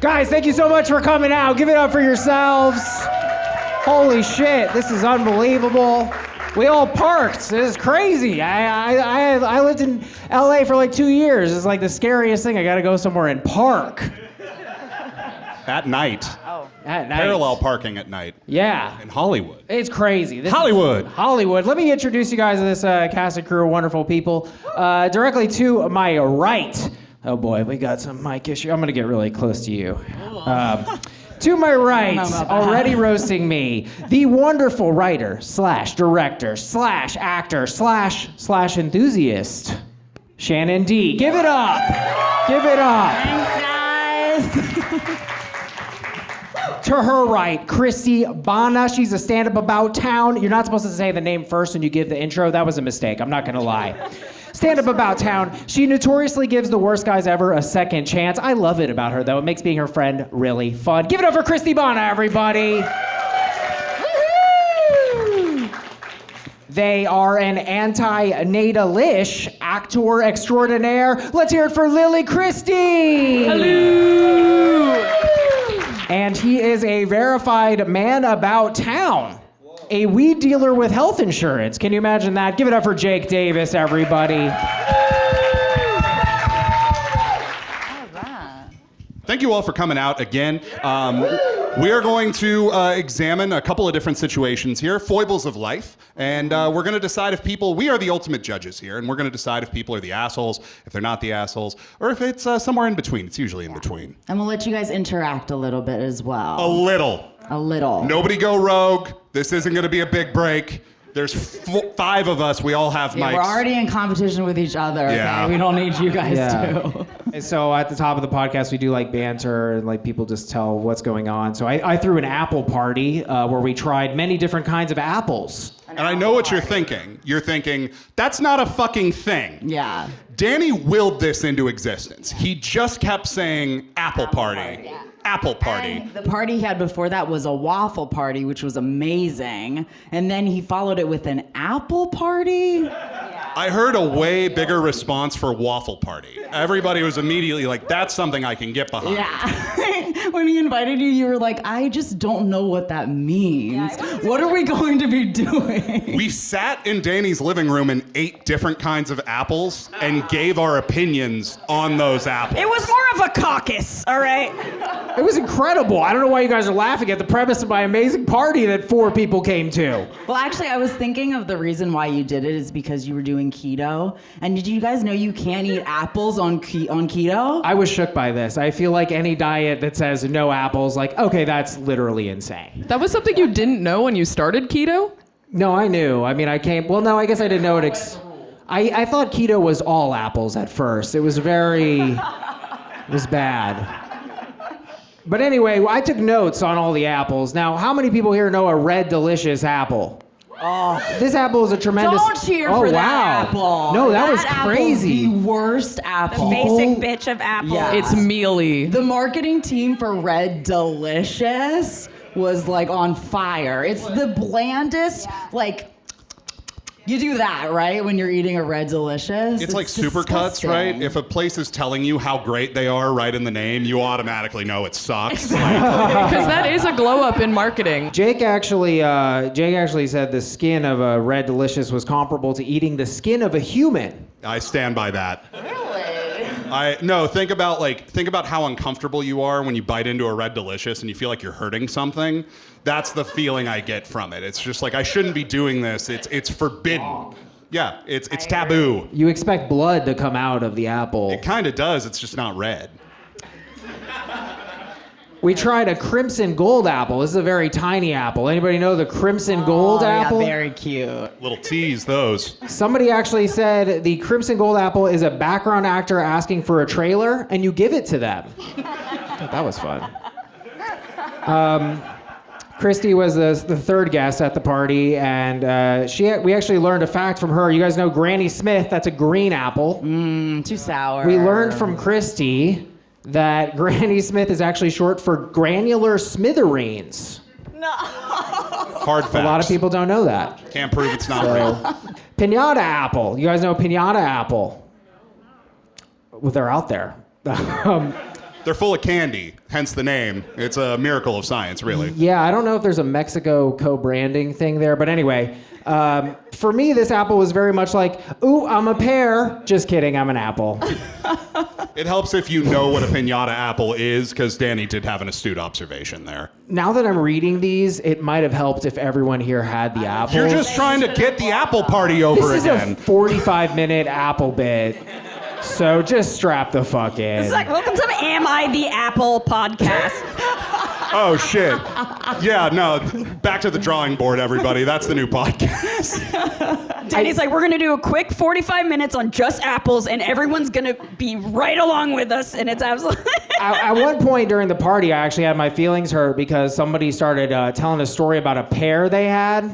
Guys, thank you so much for coming out. Give it up for yourselves. Holy shit, this is unbelievable. We all parked. This is crazy. I lived in LA for like 2 years. It's like the scariest thing. I gotta go somewhere and park. At night. Oh. At night. Parallel parking at night. Yeah. In Hollywood. It's crazy. Hollywood. Let me introduce you guys to this cast and crew of wonderful people. Directly to my right. Oh boy, we got some mic issue. I'm gonna get really close to you. To my right, already roasting me, the wonderful writer / director / actor / enthusiast, Shannon D. Give it up. Give it up. Thanks, guys. To her right, Christie Bahna. She's a stand-up about town. You're not supposed to say the name first when you give the intro. That was a mistake. I'm not gonna lie. Stand-up about town. She notoriously gives the worst guys ever a second chance. I love it about her, though. It makes being her friend really fun. Give it up for Christie Bahna, everybody. Woo-hoo! They are an anti-natalish actor extraordinaire. Let's hear it for Lily Christie. Hello. And he is a verified man about town. A weed dealer with health insurance. Can you imagine that? Give it up for Jake Davis, everybody. Thank you all for coming out again. We are going to examine a couple of different situations here, foibles of life, and we're going to decide if we are the ultimate judges here, and we're going to decide if people are the assholes, if they're not the assholes, or if it's somewhere in between. It's usually in between. And we'll let you guys interact a little bit as well. A little. Nobody go rogue. This isn't going to be a big break. There's 5 of us. We all have mics. We're already in competition with each other. Yeah. Okay? We don't need you guys to. And so at the top of the podcast, we do like banter and like people just tell what's going on. So I threw an apple party where we tried many different kinds of apples. And I know what you're thinking. You're thinking, that's not a fucking thing. Yeah. Danny willed this into existence. He just kept saying apple party. Yeah. Apple party. And the party he had before that was a waffle party, which was amazing. And then he followed it with an apple party. Yeah. I heard a way bigger response for waffle party. Everybody was immediately like, that's something I can get behind. Yeah. When he invited you, you were like, I just don't know what that means. What are we going to be doing? We sat in Danny's living room and ate different kinds of apples and gave our opinions on those apples. It was more of a caucus, all right? It was incredible. I don't know why you guys are laughing at the premise of my amazing party that 4 people came to. Well, actually, I was thinking of the reason why you did it is because you were doing keto. And did you guys know you can't eat apples on keto? I was shook by this. I feel like any diet that says no apples, like, okay, that's literally insane. That was something you didn't know when you started keto? No, I knew. I mean, I guess I didn't know it. I thought keto was all apples at first. It was bad. But anyway, I took notes on all the apples. Now, how many people here know a red delicious apple? Oh, this apple is a tremendous... Don't cheer for that apple. No, that was crazy. The worst apple. The basic bitch of apples. Yeah. It's mealy. The marketing team for Red Delicious was like on fire. It's the blandest, like... You do that, right, when you're eating a Red Delicious? It's like Supercuts, right? If a place is telling you how great they are right in the name, you automatically know it sucks. Because that is a glow up in marketing. Jake actually said the skin of a Red Delicious was comparable to eating the skin of a human. I stand by that. Really? Think about how uncomfortable you are when you bite into a Red Delicious and you feel like you're hurting something. That's the feeling I get from it. It's just like, I shouldn't be doing this. It's forbidden. Yeah, it's taboo. You expect blood to come out of the apple. It kind of does. It's just not red. We tried a crimson gold apple. This is a very tiny apple. Anybody know the crimson gold apple? Yeah, very cute. Little tease, those. Somebody actually said the crimson gold apple is a background actor asking for a trailer, and you give it to them. That was fun. Christie was the third guest at the party, and we actually learned a fact from her. You guys know Granny Smith, that's a green apple. Too sour. We learned from Christie that Granny Smith is actually short for granular smithereens. No. Hard facts. A lot of people don't know that. Can't prove it's not real. Piñata apple. You guys know piñata apple? Well, they're out there. They're full of candy, hence the name. It's a miracle of science, really. Yeah, I don't know if there's a Mexico co-branding thing there, but anyway, for me, this apple was very much like, ooh, I'm a pear. Just kidding, I'm an apple. It helps if you know what a piñata apple is, because Danny did have an astute observation there. Now that I'm reading these, it might have helped if everyone here had the apples. You're just trying to get the apple party over This again. is a 45-minute apple bit, so just strap the fuck in. It's like, welcome to the Am I the Apple podcast. Oh, shit. Yeah, no, back to the drawing board, everybody. That's the new podcast. Danny's like, we're going to do a quick 45 minutes on just apples, and everyone's going to be right along with us, and it's absolutely... At one point during the party, I actually had my feelings hurt because somebody started telling a story about a pear they had.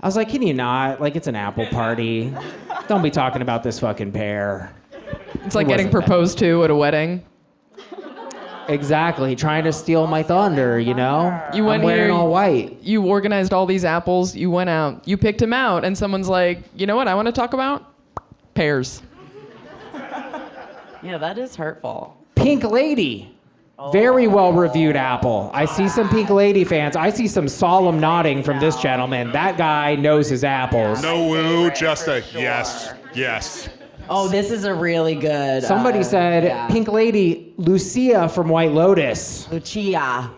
I was like, can you not? Like, it's an apple party. Don't be talking about this fucking pear. It's like It getting wasn't bad. proposed to at a wedding. Exactly, trying to steal my thunder, you know? You went I'm wearing here, all white. You organized all these apples. You went out. You picked him out, and someone's like, you know what I want to talk about? Pears. Yeah, that is hurtful. Pink Lady. Very well reviewed apple. I see some Pink Lady fans. I see some solemn nodding from this gentleman. That guy knows his apples. No woo, just a yes, yes. Oh, this is a really good. Somebody said, yeah. Pink Lady, Lucia from White Lotus. Lucia.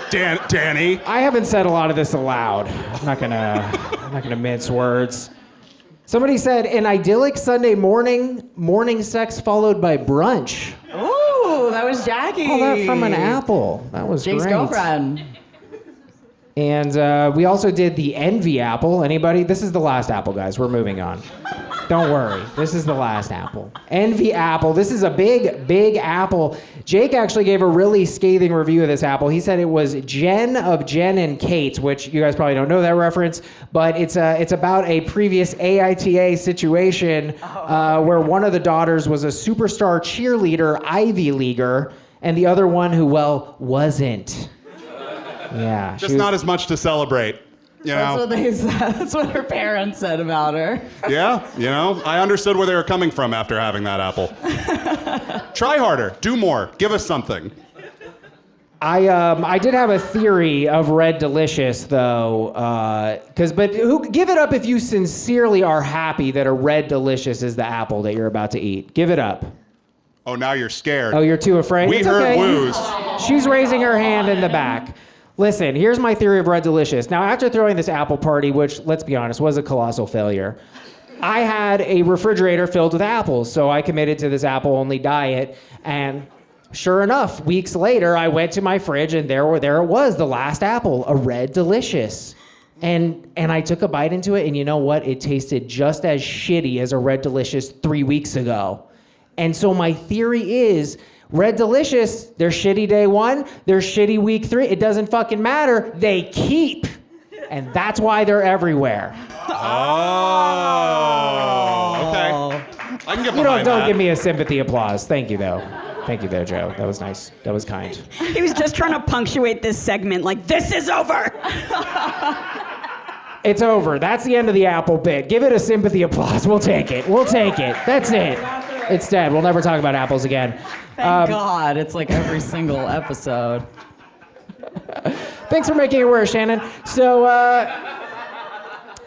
Danny. I haven't said a lot of this aloud. I'm not gonna mince words. Somebody said, an idyllic Sunday morning sex followed by brunch. Ooh, that was Jackie. Oh, that from an apple. That was Jake's great. girlfriend. And we also did the envy apple. Anybody? This is the last apple, guys. We're moving on. Don't worry. This is the last apple. Envy apple. This is a big, big apple. Jake actually gave a really scathing review of this apple. He said it was Jen of Jen and Kate, which you guys probably don't know that reference, but it's about a previous AITA situation where one of the daughters was a superstar cheerleader, Ivy Leaguer, and the other one who, well, wasn't. Yeah. Just not as much to celebrate. You That's know? what they said. That's what her parents said about her. Yeah, you know, I understood where they were coming from after having that apple. Try harder, do more, give us something. I did have a theory of Red Delicious though, give it up if you sincerely are happy that a Red Delicious is the apple that you're about to eat. Give it up. Oh, now you're scared. Oh, you're too afraid? We It's heard okay. woos. She's raising her hand in the back. Listen, here's my theory of Red Delicious. Now, after throwing this apple party, which, let's be honest, was a colossal failure, I had a refrigerator filled with apples, so I committed to this apple-only diet, and sure enough, weeks later, I went to my fridge, and there it was, the last apple, a Red Delicious. And I took a bite into it, and you know what? It tasted just as shitty as a Red Delicious 3 weeks ago. And so my theory is, Red Delicious, they're shitty day 1, they're shitty week 3. It doesn't fucking matter. They keep. And that's why they're everywhere. Oh, okay. I can get You behind don't that. give me a sympathy applause. Thank you, though. Thank you there, Joe. That was nice. That was kind. He was just trying to punctuate this segment, like, this is over. It's over. That's the end of the apple bit. Give it a sympathy applause. We'll take it. We'll take it. That's it. It's dead. We'll never talk about apples again. Thank God. It's like every single episode. Thanks for making it worse, Shannon. So,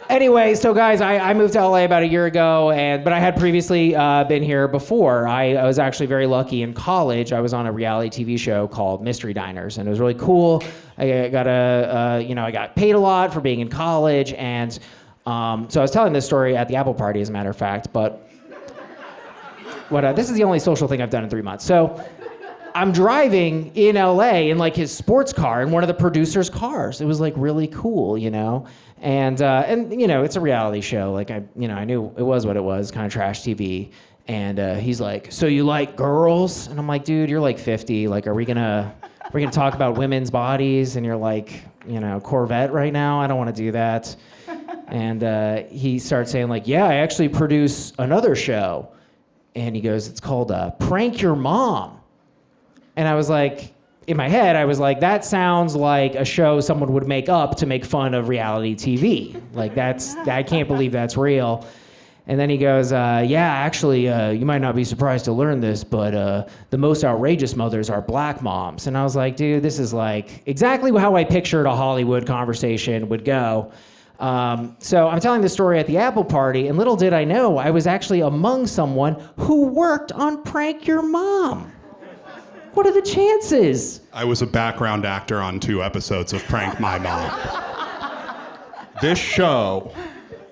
anyway, so guys, I moved to LA about a year ago, but I had previously been here before. I was actually very lucky in college. I was on a reality TV show called Mystery Diners, and it was really cool. I got I got paid a lot for being in college, and so I was telling this story at the Apple Party, as a matter of fact, but this is the only social thing I've done in 3 months. So I'm driving in LA in like his sports car in one of the producer's cars. It was like really cool, you know? And you know, it's a reality show. Like I knew it was what it was, kind of trash TV. And he's like, "So you like girls?" And I'm like, "Dude, you're like 50. Like, are we gonna talk about women's bodies?" And you're like, you know, Corvette right now? I don't want to do that. And he starts saying like, "Yeah, I actually produce another show." And he goes, "It's called Prank Your Mom." And I was like, in my head, I was like, that sounds like a show someone would make up to make fun of reality TV. Like I can't believe that's real. And then he goes, yeah, actually, you might not be surprised to learn this, but the most outrageous mothers are black moms. And I was like, dude, this is like exactly how I pictured a Hollywood conversation would go. So I'm telling this story at the Apple party, and little did I know I was actually among someone who worked on Prank Your Mom. What are the chances? I was a background actor on 2 episodes of Prank My Mom. This show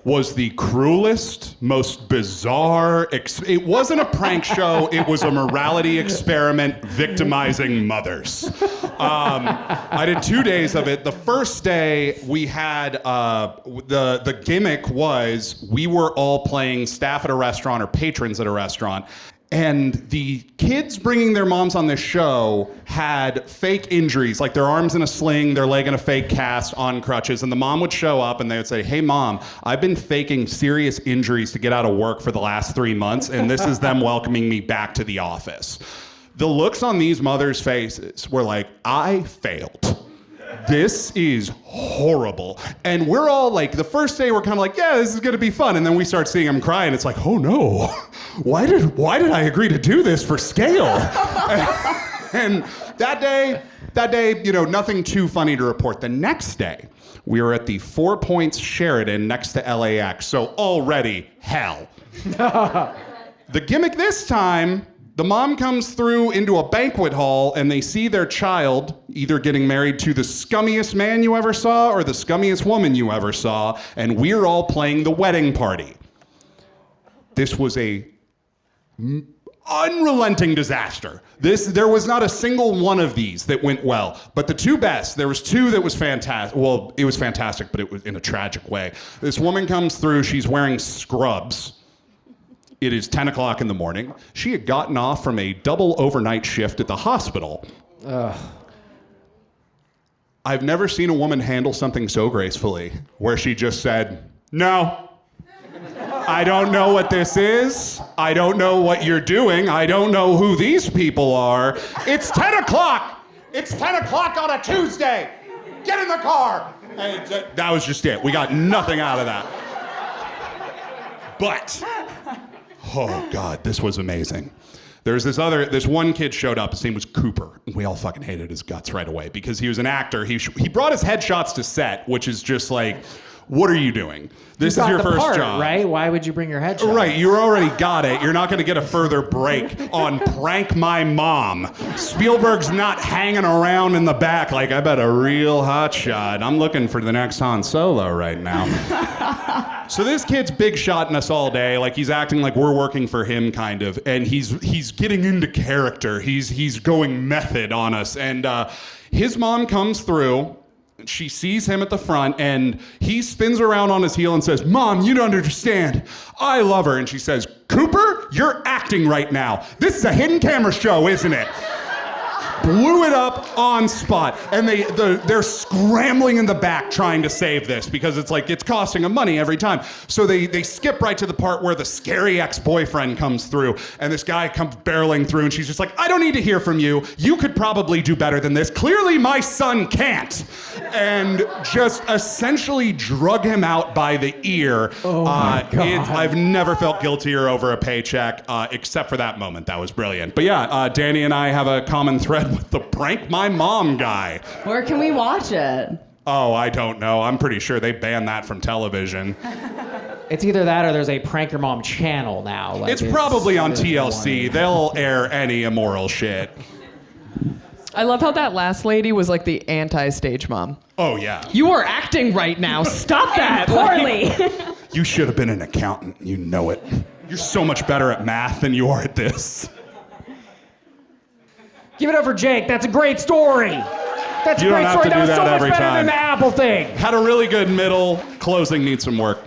was the cruelest, most bizarre. It wasn't a prank show. It was a morality experiment victimizing mothers. I did 2 days of it. The first day we had the gimmick was we were all playing staff at a restaurant or patrons at a restaurant. And the kids bringing their moms on this show had fake injuries, like their arms in a sling, their leg in a fake cast, on crutches. And the mom would show up and they would say, hey, Mom, I've been faking serious injuries to get out of work for the last 3 months, and this is them welcoming me back to the office. The looks on these mothers' faces were like, I failed. This is horrible. And we're all like, the first day we're kind of like, yeah, this is gonna be fun. And then we start seeing them cry and it's like, oh no, why did I agree to do this for scale? And that day, you know, nothing too funny to report. The next day, we were at the 4 Points Sheraton next to LAX. So already hell. The gimmick this time, the mom comes through into a banquet hall and they see their child either getting married to the scummiest man you ever saw or the scummiest woman you ever saw, and we're all playing the wedding party. This was a unrelenting disaster. There was not a single one of these that went well, but the 2 best, there was 2 that was fantastic. Well, it was fantastic, but it was in a tragic way. This woman comes through, she's wearing scrubs. It is 10 o'clock in the morning. She had gotten off from a double overnight shift at the hospital. Ugh. I've never seen a woman handle something so gracefully, where she just said, no, I don't know what this is. I don't know what you're doing. I don't know who these people are. It's 10 o'clock. It's 10 o'clock on a Tuesday. Get in the car. And that was just it. We got nothing out of that. But... oh God, this was amazing. There's this one kid showed up, his name was Cooper, and we all fucking hated his guts right away because he was an actor. He brought his headshots to set, which is just like, what are you doing? This is your first job. Right? Why would you bring your headshot? Right, you already got it. You're not gonna get a further break on Prank My Mom. Spielberg's not hanging around in the back like, I bet a real hot shot. I'm looking for the next Han Solo right now. So this kid's big shotting us all day, like he's acting like we're working for him kind of, and he's getting into character. He's going method on us, and his mom comes through. She sees him at the front, and he spins around on his heel and says, Mom, you don't understand. I love her. And she says, Cooper, you're acting right now. This is a hidden camera show, isn't it? Blew it up on spot. And they're scrambling in the back trying to save this because it's like, it's costing them money every time. So they skip right to the part where the scary ex-boyfriend comes through, and this guy comes barreling through, and she's just like, I don't need to hear from you. You could probably do better than this. Clearly my son can't. And just essentially drug him out by the ear. Oh my God. I've never felt guiltier over a paycheck, except for that moment. That was brilliant. But yeah, Danny and I have a common thread with the Prank My Mom guy. Where can we watch it? Oh, I don't know. I'm pretty sure they banned that from television. It's either that or there's a Prank Your Mom channel now. Like it's probably on TLC. They'll air any immoral shit. I love how that last lady was like the anti-stage mom. Oh, yeah. You are acting right now. Stop that. Poorly. You should have been an accountant. You know it. You're so much better at math than you are at this. Give it up for Jake. That's a great story. That's a great story. That was so much better than the Apple thing. Had a really good middle. Closing needs some work.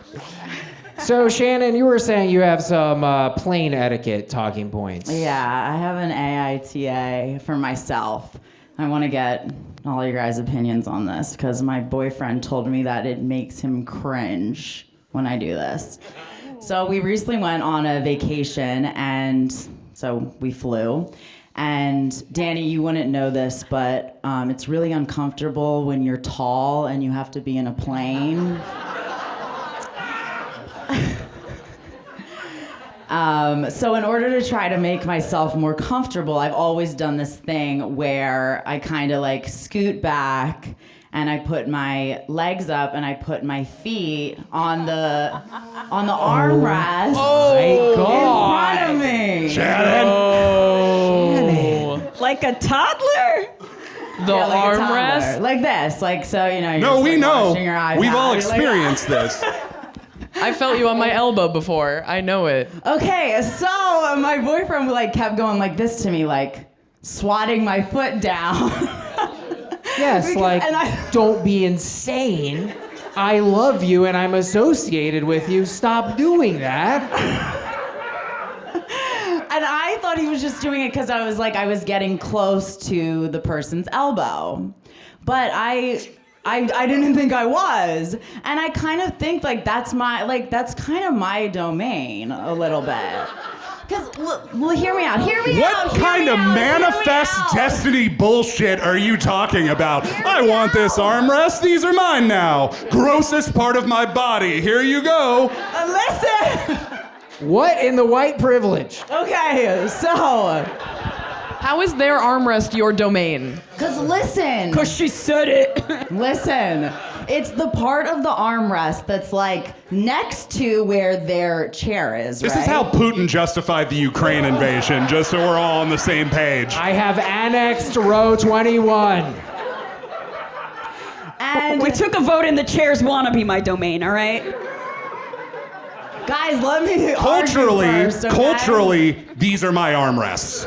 So, Shannon, you were saying you have some plane etiquette talking points. Yeah, I have an AITA for myself. I want to get all your guys' opinions on this because my boyfriend told me that it makes him cringe when I do this. So we recently went on a vacation, and so we flew. And Danny, you wouldn't know this, but it's really uncomfortable when you're tall and you have to be in a plane. So in order to try to make myself more comfortable, I've always done this thing where I kind of like scoot back and I put my legs up and I put my feet on the armrest My God. in front of me. Shannon. Like a toddler? The Yeah, like a toddler. armrest. Like this, like so, you know. You're No, just, we like, know. watching your iPad. We've all You're like, experienced this. I felt you on my elbow before. I know it. Okay, so my boyfriend like kept going like this to me, like swatting my foot down. Yes, Because- like, and I- don't be insane. I love you and I'm associated with you. Stop doing that. And I thought he was just doing it because I was getting close to the person's elbow, but I didn't think I was, and I kind of think like that's kind of my domain a little bit. Cause well, hear me out. What kind of manifest destiny bullshit are you talking about? I want this armrest. These are mine now. Grossest part of my body. Here you go. Listen. What in the white privilege? Okay, so How is their armrest your domain? cause listen. Cause she said it. Listen, it's the part of the armrest that's like next to where their chair is. This right? is how Putin justified the Ukraine invasion, just so we're all on the same page. I have annexed row 21. And We took a vote and the chairs wanna be my domain, all right? guys, let me argue first, okay? Culturally, these are my armrests.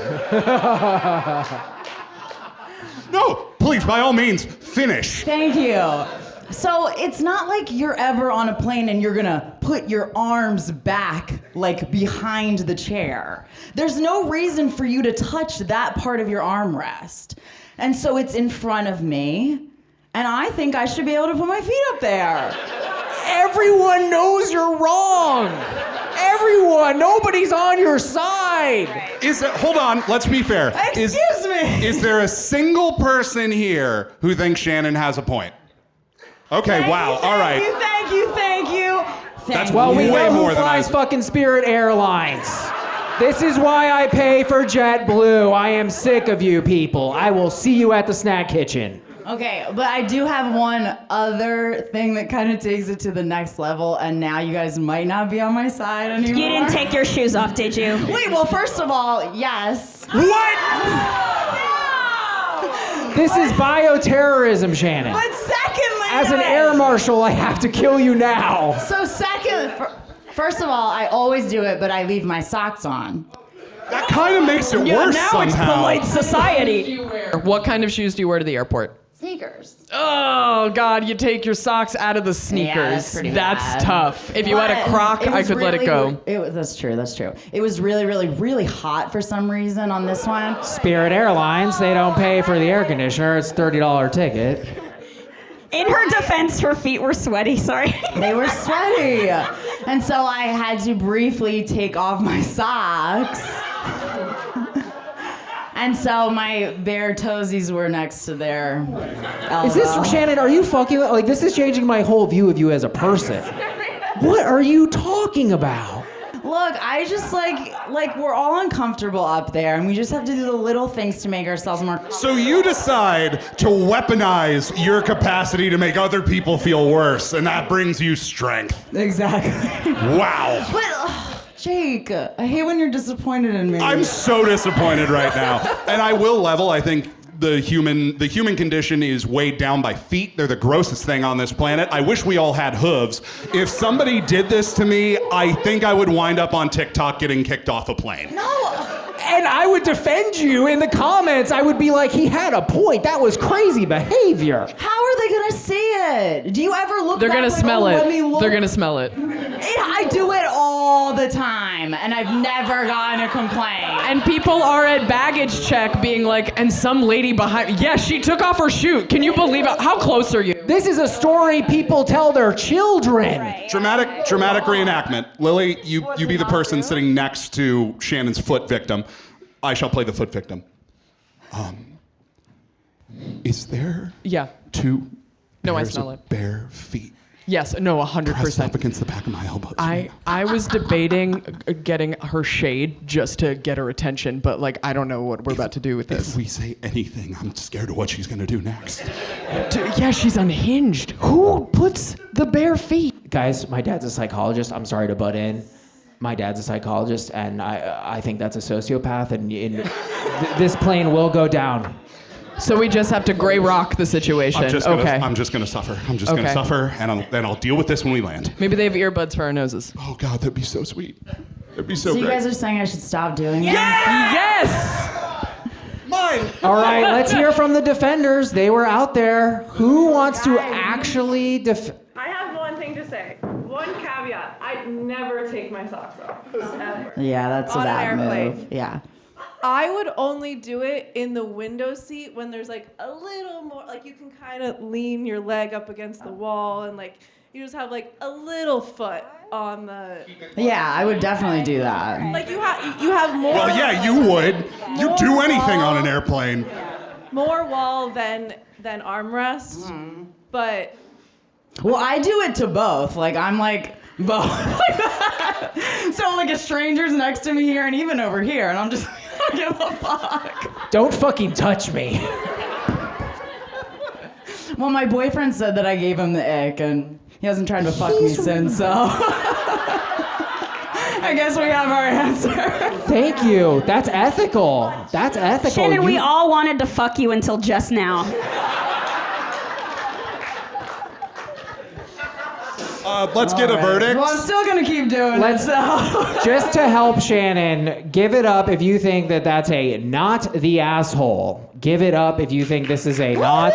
No, please, by all means, finish. Thank you. So it's not like you're ever on a plane and you're gonna put your arms back like behind the chair. There's no reason for you to touch that part of your armrest. And so it's in front of me, and I think I should be able to put my feet up there. Everyone knows you're wrong. Everyone, nobody's on your side. Hold on, let's be fair. Excuse me. Is there a single person here who thinks Shannon has a point? Okay, wow, all right. Thank you. That's Well, we way know more who than I flies fucking Spirit Airlines. This is why I pay for JetBlue. I am sick of you people. I will see you at the snack kitchen. Okay, but I do have one other thing that kind of takes it to the next level, and now you guys might not be on my side anymore. You didn't take your shoes off, did you? Wait, well, first of all, yes. What? This is bioterrorism, Shannon. But secondly, As an air marshal, I have to kill you now. So first of all, I always do it, but I leave my socks on. That kind of makes it Yeah, worse now somehow. it's polite society. What kind of shoes do you wear to the airport? Sneakers. Oh God, you take your socks out of the sneakers. that's pretty bad. tough. If you had a Croc, I could let it go. That's true. It was really, really, really hot for some reason on this one. Spirit Airlines, they don't pay for the air conditioner. It's $30 ticket. In her defense, her feet were sweaty, sorry. They were sweaty. And so I had to briefly take off my socks. And so my bare toesies were next to their elbow. Is this, Shannon, are you fucking, like, this is changing my whole view of you as a person. What are you talking about? Look, I just like we're all uncomfortable up there, and we just have to do the little things to make ourselves more. So you decide to weaponize your capacity to make other people feel worse, and that brings you strength. Exactly. Wow. But Jake, I hate when you're disappointed in me. I'm so disappointed right now. And I will level, I think the human condition is weighed down by feet. They're the grossest thing on this planet. I wish we all had hooves. If somebody did this to me, I think I would wind up on TikTok getting kicked off a plane. And I would defend you in the comments. I would be like, he had a point. That was crazy behavior. How are they gonna see it? Do you ever look? They're back gonna like, smell oh, it. let me look? They're gonna smell it. I do it all the time, and I've never gotten a complaint. And people are at baggage check being like, and some lady behind, yeah, she took off her shoe. Can you believe it? How close are you? This is a story people tell their children. Dramatic reenactment. Lily, you be the person sitting next to Shannon's foot victim. I shall play the foot victim. Is there Yeah. two No, I pairs smell of it. bare feet Yes, no, Pressed up 100%. against the back of my elbows. I was debating getting her shade just to get her attention, but like I don't know what we're about to do with If this. we say anything, I'm scared of what she's gonna do next. Yeah, she's unhinged. Who puts the bare feet? Guys, my dad's a psychologist. I'm sorry to butt in. My dad's a psychologist, and I think that's a sociopath, and this plane will go down. So we just have to gray rock the situation. I'm just Okay. gonna suffer. I'm just gonna Okay. suffer, and I'll deal with this when we land. Maybe they have earbuds for our noses. Oh God, that'd be so sweet. That'd be so So you great. guys are saying I should stop doing it? Yes! Mine. All right, let's hear from the defenders. They were out there. Who wants to actually I have one thing to say. One caveat. I never take my socks off. Ever. Yeah, that's a On an bad airplane. move. Yeah. I would only do it in the window seat when there's like a little more, like you can kind of lean your leg up against the wall and like you just have like a little foot on the. Yeah, I would definitely do that. Like you have more. Well, yeah, you would. You do anything on an airplane. More wall than armrest, but. Well, I do it to both. Like, I'm like, both. So, like, a stranger's next to me here and even over here, and I'm just, I don't give a fuck. Don't fucking touch me. Well, my boyfriend said that I gave him the ick, and he hasn't tried to fuck me since, so. I guess we have our answer. Thank you. That's ethical. That's ethical. Shannon, we all wanted to fuck you until just now. Let's get a verdict. Well, I'm still gonna keep doing it, so. Just to help Shannon, give it up if you think that that's a not the asshole. Give it up if you think this is a not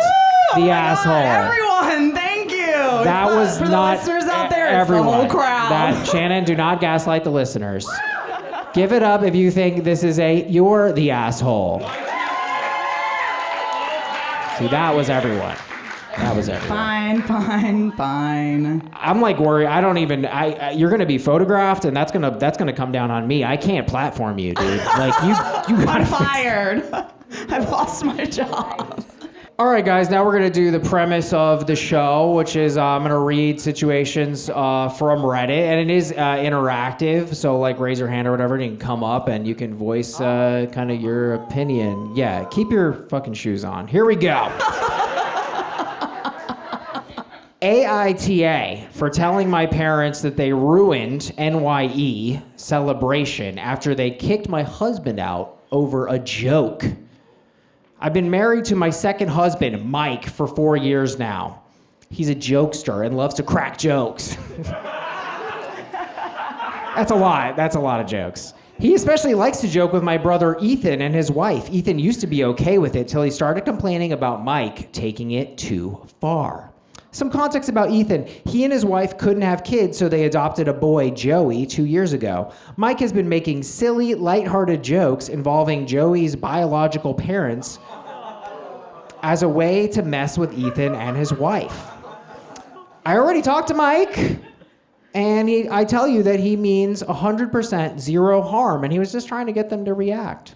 the asshole. Everyone, thank you. That was for not the listeners out there. everyone. It's the whole crowd. That Shannon, do not gaslight the listeners. Give it up if you think this is a you're the asshole. See, that was everyone. That was everyone. Fine. I'm like worried. I don't even. You're gonna be photographed, and that's gonna come down on me. I can't platform you, dude. Like you gotta. I'm fired. I've lost my job. All right, guys. Now we're gonna do the premise of the show, which is I'm gonna read situations from Reddit, and it is interactive. So like, raise your hand or whatever, and you can come up and you can voice kind of your opinion. Yeah, keep your fucking shoes on. Here we go. AITA for telling my parents that they ruined NYE celebration after they kicked my husband out over a joke. I've been married to my second husband, Mike, for 4 years now. He's a jokester and loves to crack jokes. That's a lot. That's a lot of jokes. He especially likes to joke with my brother Ethan and his wife. Ethan used to be okay with it till he started complaining about Mike taking it too far. Some context about Ethan. He and his wife couldn't have kids, so they adopted a boy, Joey, 2 years ago. Mike has been making silly, lighthearted jokes involving Joey's biological parents as a way to mess with Ethan and his wife. I already talked to Mike, and I tell you that he means 100% zero harm, and he was just trying to get them to react.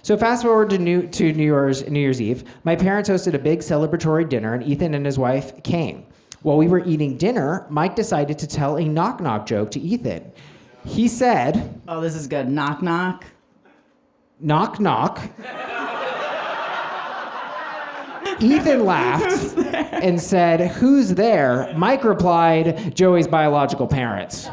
So fast forward to New Year's Eve. My parents hosted a big celebratory dinner, and Ethan and his wife came. While we were eating dinner, Mike decided to tell a knock-knock joke to Ethan. He said, Oh, this is good. Knock, knock. knock, knock. Ethan laughed and said, who's there? Mike replied, Joey's biological parents.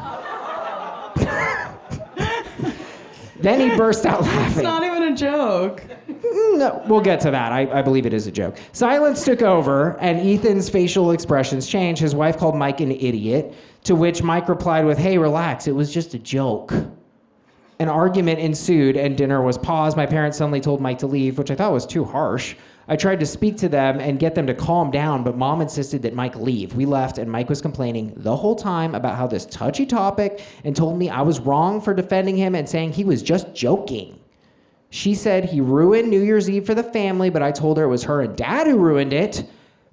Then he burst out laughing. It's not even a joke. No, we'll get to that. I believe it is a joke. Silence took over, and Ethan's facial expressions changed. His wife called Mike an idiot, to which Mike replied with, hey, relax, it was just a joke. An argument ensued, and dinner was paused. My parents suddenly told Mike to leave, which I thought was too harsh. I tried to speak to them and get them to calm down, but Mom insisted that Mike leave. We left, and Mike was complaining the whole time about how this touchy topic and told me I was wrong for defending him and saying he was just joking. She said he ruined New Year's Eve for the family, but I told her it was her and Dad who ruined it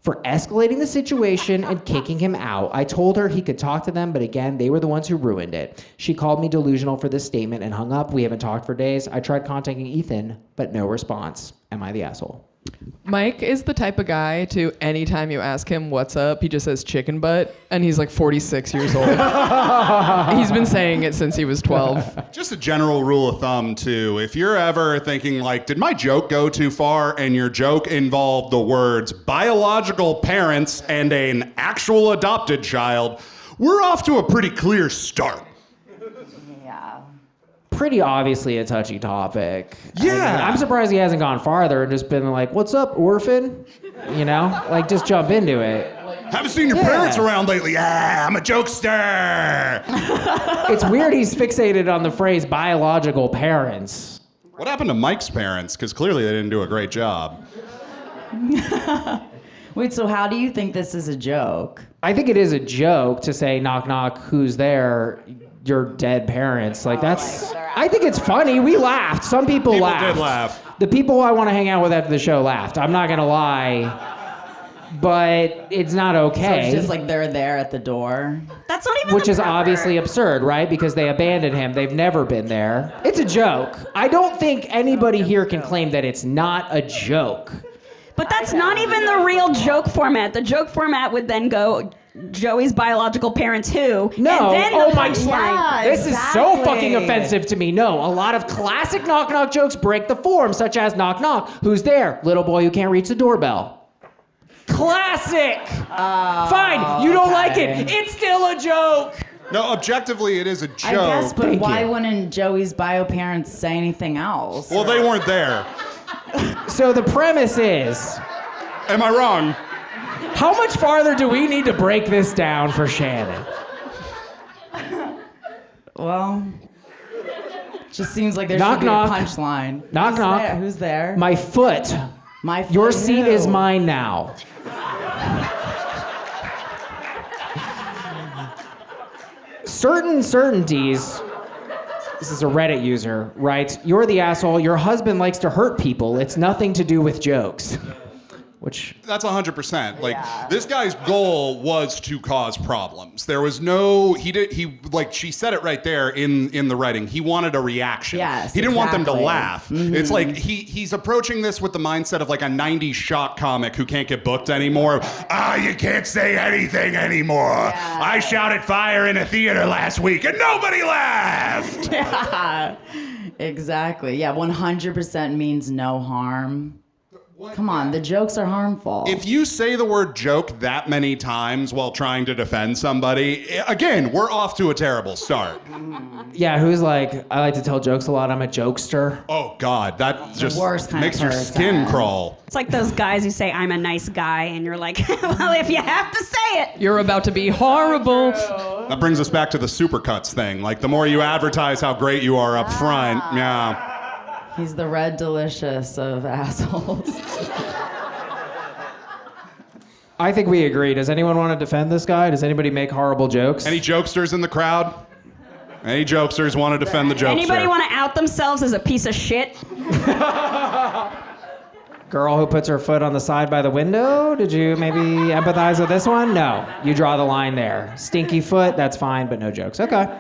for escalating the situation and kicking him out. I told her he could talk to them, but again, they were the ones who ruined it. She called me delusional for this statement and hung up. We haven't talked for days. I tried contacting Ethan, but no response. Am I the asshole? Mike is the type of guy to anytime you ask him what's up, he just says chicken butt, and he's like 46 years old. He's been saying it since he was 12. Just a general rule of thumb, too. If you're ever thinking, like, did my joke go too far, and your joke involved the words biological parents and an actual adopted child, we're off to a pretty clear start. Yeah. Pretty obviously a touchy topic. Yeah. I mean, I'm surprised he hasn't gone farther and just been like, what's up, orphan? You know? Like, just jump into it. Haven't seen your parents around lately. Ah, I'm a jokester. It's weird he's fixated on the phrase biological parents. What happened to Mike's parents? Because clearly they didn't do a great job. Wait, so how do you think this is a joke? I think it is a joke to say, knock, knock, who's there? Your dead parents. Like, that's... I think it's funny. We laughed. Some people laughed. People did laugh. The people I want to hang out with after the show laughed. I'm not going to lie. But it's not okay. So it's just like they're there at the door. That's not even Which the is proper- obviously absurd, right? Because they abandoned him. They've never been there. It's a joke. I don't think anybody here can claim that it's not a joke. But that's not even the real joke format. The joke format would then go, Joey's biological parents who? No. And then Oh the my punchline. Yeah, This is so exactly. fucking offensive to me. No, a lot of classic knock knock jokes break the form, such as knock knock. Who's there? Little boy who can't reach the doorbell. Classic. Fine. You don't like okay. it. It's still a joke. No, objectively, it is a joke. I guess, but Thank why you. wouldn't Joey's bio parents say anything else? Well, they weren't there. So the premise is, Am I wrong? how much farther do we need to break this down for Shannon? Well, just seems like there Knock, should be knock. a punchline. Knock, Who's knock. There? Who's there? My foot. My Your foot seat who? is mine now. Certain certainties. This is a Reddit user, writes, you're the asshole. Your husband likes to hurt people. It's nothing to do with jokes. Which, That's 100%. Like, this guy's goal was to cause problems. There was no, she said it right there in the writing. He wanted a reaction. Yes, he didn't want them to exactly. laugh. It's like, he's approaching this with the mindset of like a 90s shock comic who can't get booked anymore. You can't say anything anymore. Yeah. I shouted fire in a theater last week and nobody laughed. Yeah, exactly. Yeah, 100% means no harm. Come on, the jokes are harmful. If you say the word joke that many times while trying to defend somebody, again, we're off to a terrible start. yeah, who's like, I like to tell jokes a lot. I'm a jokester. Oh, God, that just worst kind of makes your person. skin crawl. It's like those guys who say, I'm a nice guy, and you're like, well, if you have to say it. You're about to be horrible. That brings us back to the supercuts thing. Like, the more you advertise how great you are up front, yeah. He's the red delicious of assholes. I think we agree. Does anyone want to defend this guy? Does anybody make horrible jokes? Any jokesters in the crowd? Any jokesters want to defend the jokester? Anybody want to out themselves as a piece of shit? Girl who puts her foot on the side by the window? Did you maybe empathize with this one? No. You draw the line there. Stinky foot, that's fine, but no jokes. Okay.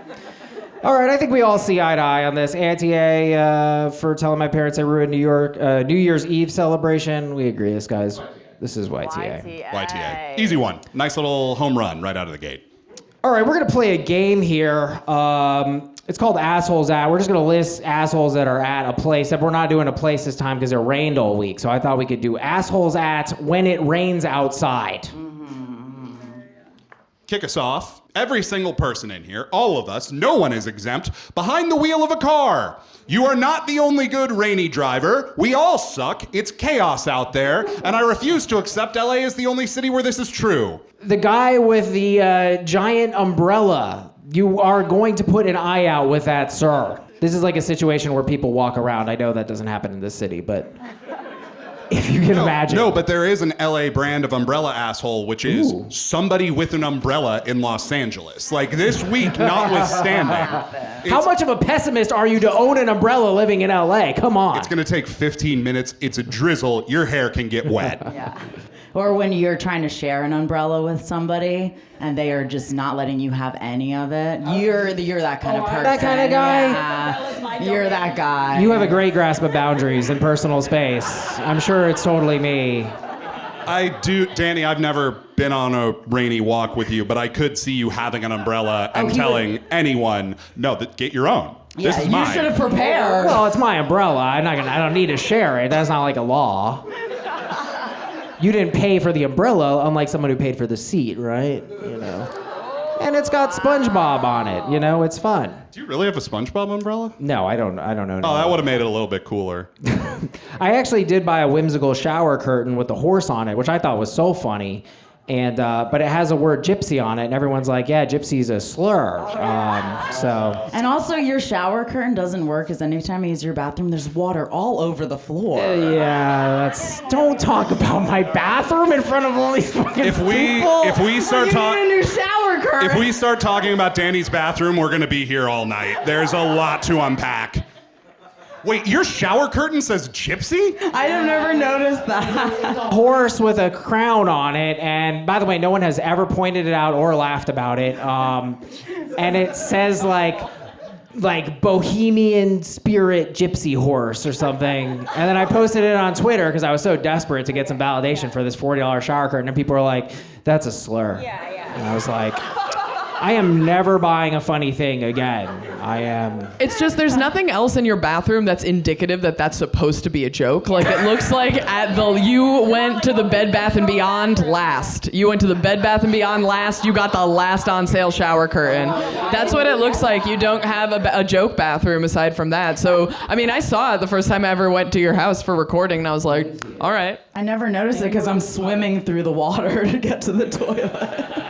All right, I think we all see eye to eye on this. AITA for telling my parents I ruined New Year's Eve celebration. We agree. This is YTA. YTA. Easy one. Nice little home run right out of the gate. All right, we're going to play a game here. It's called Assholes At. We're just going to list assholes that are at a place, except we're not doing a place this time because it rained all week. So I thought we could do Assholes At when it rains outside. Kick us off. Every single person in here, all of us, no one is exempt, behind the wheel of a car. You are not the only good rainy driver. We all suck. It's chaos out there, and I refuse to accept LA as the only city where this is true. The guy with the giant umbrella. You are going to put an eye out with that, sir. This is like a situation where people walk around. I know that doesn't happen in this city, but if you can imagine. No, but there is an LA brand of umbrella asshole, which is somebody with an umbrella in Los Angeles. Like this week, notwithstanding. How much of a pessimist are you to own an umbrella living in LA? Come on. It's going to take 15 minutes. It's a drizzle. Your hair can get wet. Yeah. Or when you're trying to share an umbrella with somebody and they are just not letting you have any of it. You're that kind of person. That kind of guy? Yeah. You're that guy. You have a great grasp of boundaries and personal space. I'm sure it's totally me. I do, Danny, I've never been on a rainy walk with you, but I could see you having an umbrella and telling anyone, no, get your own. Yeah, this is you mine. should have prepared. Well, it's my umbrella. I don't need to share it. That's not like a law. You didn't pay for the umbrella, unlike someone who paid for the seat, right? You know. And it's got SpongeBob on it. You know, it's fun. Do you really have a SpongeBob umbrella? No, I don't know. Oh, that would have made it a little bit cooler. I actually did buy a whimsical shower curtain with the horse on it, which I thought was so funny. And but it has a word gypsy on it, and everyone's like, yeah, gypsy's a slur. So. And also, your shower curtain doesn't work because anytime you use your bathroom, there's water all over the floor. Yeah, don't talk about my bathroom in front of all these fucking If we start a new shower curtain. If we start talking about Danny's bathroom, we're gonna be here all night. There's a lot to unpack. Wait, your shower curtain says gypsy? I have never noticed that. A horse with a crown on it, and by the way, no one has ever pointed it out or laughed about it. And it says like Bohemian Spirit Gypsy Horse or something. And then I posted it on Twitter because I was so desperate to get some validation for this $40 shower curtain, and people were like, "That's a slur." Yeah. And I was like, I am never buying a funny thing again. I am. It's just there's nothing else in your bathroom that's indicative that that's supposed to be a joke. Like it looks like you went to the Bed Bath & Beyond last. You went to the Bed Bath & Beyond last. You got the last on sale shower curtain. That's what it looks like. You don't have a joke bathroom aside from that. So, I mean, I saw it the first time I ever went to your house for recording, and I was like, all right. I never noticed it because I'm swimming through the water to get to the toilet.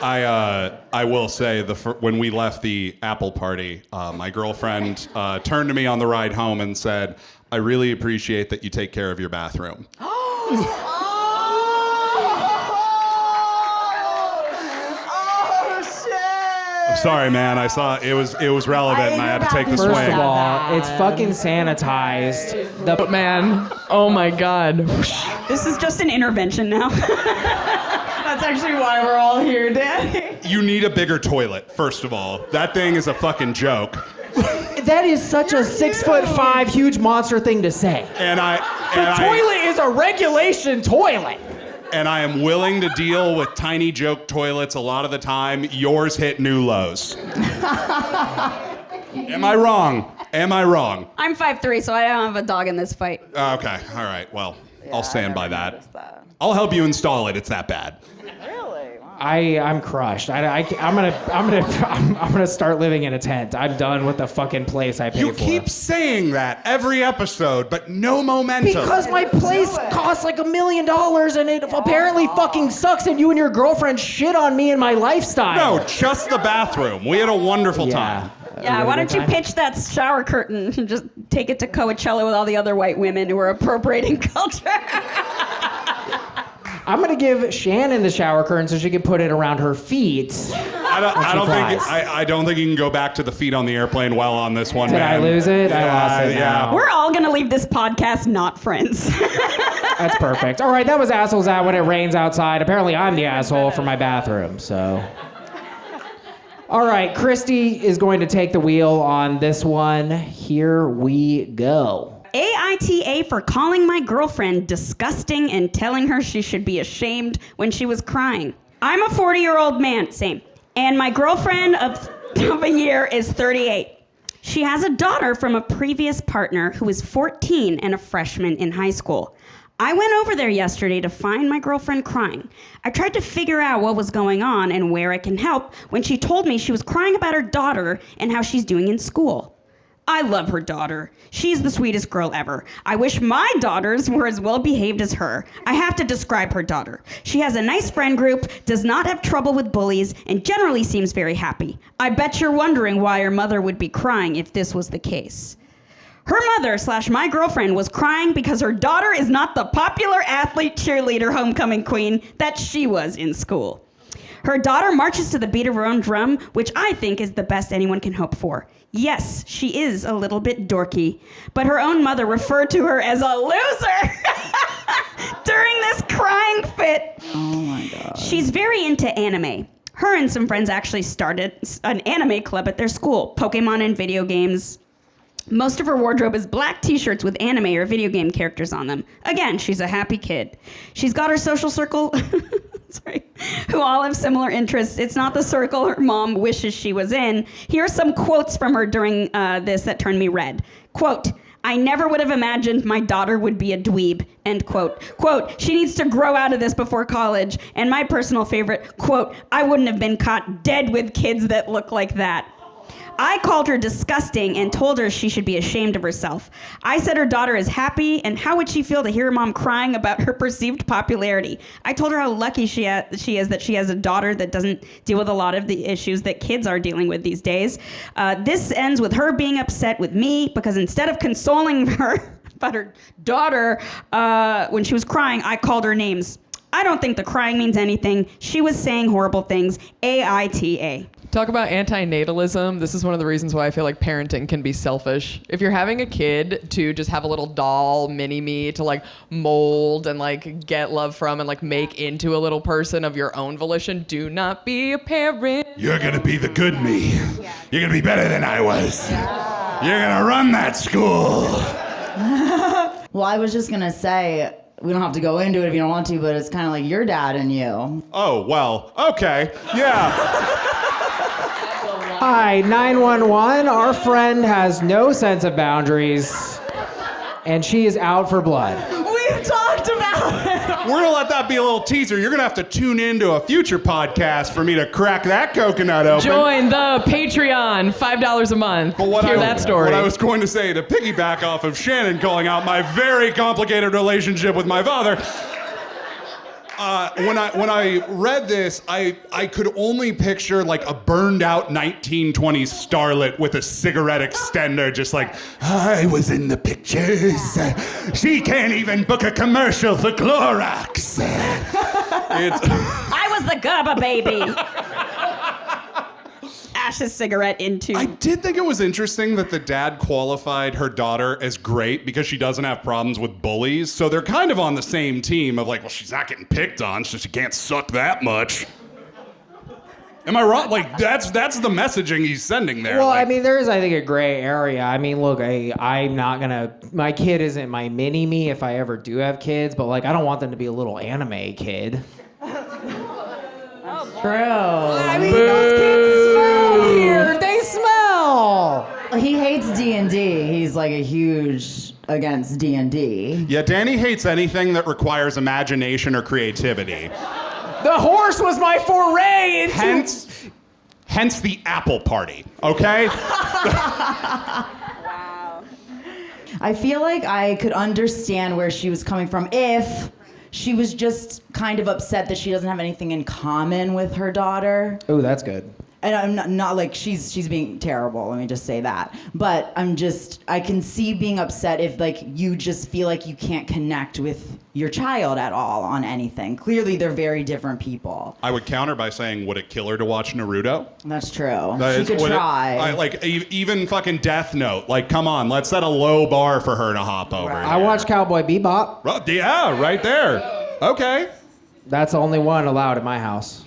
I will say when we left the Apple party, my girlfriend turned to me on the ride home and said, "I really appreciate that you take care of your bathroom." I'm sorry, man. I saw it was relevant, and I had to take the swing. First of all, it's fucking sanitized. But man, oh my God. This is just an intervention now. That's actually why we're all here, Danny. You need a bigger toilet, first of all. That thing is a fucking joke. That is such a 6'5" huge monster thing to say. The toilet is a regulation toilet. And I am willing to deal with tiny joke toilets a lot of the time. Yours hit new lows. Am I wrong? I'm 5'3", so I don't have a dog in this fight. Okay, all right. Well, I'll stand by that. I'll help you install it. It's that bad. I'm crushed. I'm gonna start living in a tent. I'm done with the fucking place I pay for. You keep saying that every episode, but no momentum. Because my place costs like $1 million and it apparently fucking sucks, and you and your girlfriend shit on me and my lifestyle. No, just the bathroom. We had a wonderful time. Yeah, why don't you pitch that shower curtain and just take it to Coachella with all the other white women who are appropriating culture? I'm gonna give Shannon the shower curtain so she can put it around her feet. I don't think you can go back to the feet on the airplane well on this one, Did man. I lose it? I lost it now. We're all gonna leave this podcast not friends. That's perfect. All right, that was Assholes Out when it rains outside. Apparently I'm the asshole for my bathroom, so. All right, Christie is going to take the wheel on this one. Here we go. AITA for calling my girlfriend disgusting and telling her she should be ashamed when she was crying. I'm a 40-year-old man, same, and my girlfriend of a year is 38. She has a daughter from a previous partner who is 14 and a freshman in high school. I went over there yesterday to find my girlfriend crying. I tried to figure out what was going on and where I can help when she told me she was crying about her daughter and how she's doing in school. I love her daughter. She's the sweetest girl ever. I wish my daughters were as well behaved as her. I have to describe her daughter. She has a nice friend group, does not have trouble with bullies, and generally seems very happy. I bet you're wondering why her mother would be crying if this was the case. Her mother / my girlfriend was crying because her daughter is not the popular athlete cheerleader homecoming queen that she was in school. Her daughter marches to the beat of her own drum, which I think is the best anyone can hope for. Yes, she is a little bit dorky, but her own mother referred to her as a loser during this crying fit Oh my God. She's very into anime. Her and some friends actually started an anime club at their school, Pokemon and video games. Most of her wardrobe is black t-shirts with anime or video game characters on them. Again, she's a happy kid. She's got her social circle, sorry, who all have similar interests. It's not the circle her mom wishes she was in. Here are some quotes from her during this that turned me red. Quote, I never would have imagined my daughter would be a dweeb, end quote. Quote, she needs to grow out of this before college. And my personal favorite, quote, I wouldn't have been caught dead with kids that look like that. I called her disgusting and told her she should be ashamed of herself. I said her daughter is happy, and how would she feel to hear her mom crying about her perceived popularity? I told her how lucky she is that she has a daughter that doesn't deal with a lot of the issues that kids are dealing with these days. This ends with her being upset with me because instead of consoling her about her daughter when she was crying, I called her names. I don't think the crying means anything. She was saying horrible things. AITA. Talk about antinatalism. This is one of the reasons why I feel like parenting can be selfish. If you're having a kid to just have a little doll mini-me to like mold and like get love from and like make into a little person of your own volition, do not be a parent. You're gonna be the good me. You're gonna be better than I was. You're gonna run that school. Well, I was just gonna say, we don't have to go into it if you don't want to, but it's kind of like your dad and you. Oh, well, okay, yeah. Hi, 911. Our friend has no sense of boundaries, and she is out for blood. We've talked about it. We're gonna let that be a little teaser. You're gonna have to tune into a future podcast for me to crack that coconut open. Join the Patreon, $5 a month. But Hear that story. What I was going to say, to piggyback off of Shannon calling out my very complicated relationship with my father, when I read this, I could only picture like a burned out 1920s starlet with a cigarette extender, just like, I was in the pictures. She can't even book a commercial for Clorox. I was the Gubba baby. Ash's cigarette into. I did think it was interesting that the dad qualified her daughter as great because she doesn't have problems with bullies. So they're kind of on the same team of like, well, she's not getting picked on, so she can't suck that much. Am I wrong? Like, that's the messaging he's sending there. Well, like, I mean, there is, I think, a gray area. I mean, look, I'm not gonna. My kid isn't my mini-me if I ever do have kids, but like, I don't want them to be a little anime kid. True. I mean, those kids smell weird. They smell. He hates D&D. He's like a huge against D&D. yeah, Danny hates anything that requires imagination or creativity. The horse was my foray into. Hence the apple party, okay? I feel like I could understand where she was coming from if she was just kind of upset that she doesn't have anything in common with her daughter. Oh, that's good. And I'm not like she's being terrible, let me just say that. But I can see being upset if like you just feel like you can't connect with your child at all on anything. Clearly they're very different people. I would counter by saying, would it kill her to watch Naruto? That's true. That She is- could would it- try. even fucking Death Note. Like, come on, let's set a low bar for her to hop over. I watched Cowboy Bebop. Yeah, right there. Okay. That's the only one allowed at my house.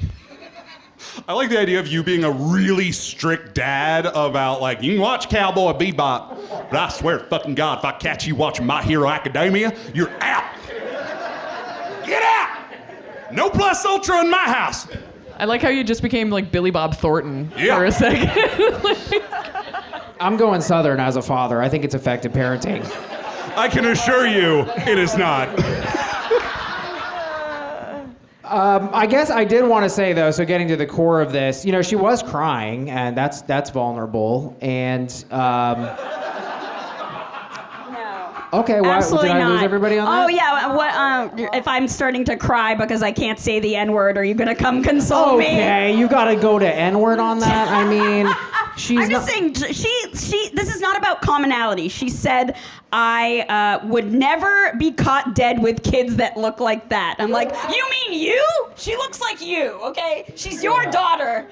I like the idea of you being a really strict dad about, like, you can watch Cowboy Bebop, but I swear to fucking God, if I catch you watching My Hero Academia, you're out. Get out! No plus ultra in my house. I like how you just became like Billy Bob Thornton Yeah. for a second. I'm going Southern as a father. I think it's effective parenting. I can assure you, it is not. I guess I did want to say though, so getting to the core of this, you know, she was crying, and that's vulnerable. And okay, why Absolutely did I not. lose everybody on that? Oh yeah. What? If I'm starting to cry because I can't say the N-word, are you gonna come console me? Okay, you got to go to N-word on that. I mean, she's I'm just saying, she. This is not about commonality. She said, I would never be caught dead with kids that look like that. I'm like, you mean you? She looks like you, okay? She's your daughter.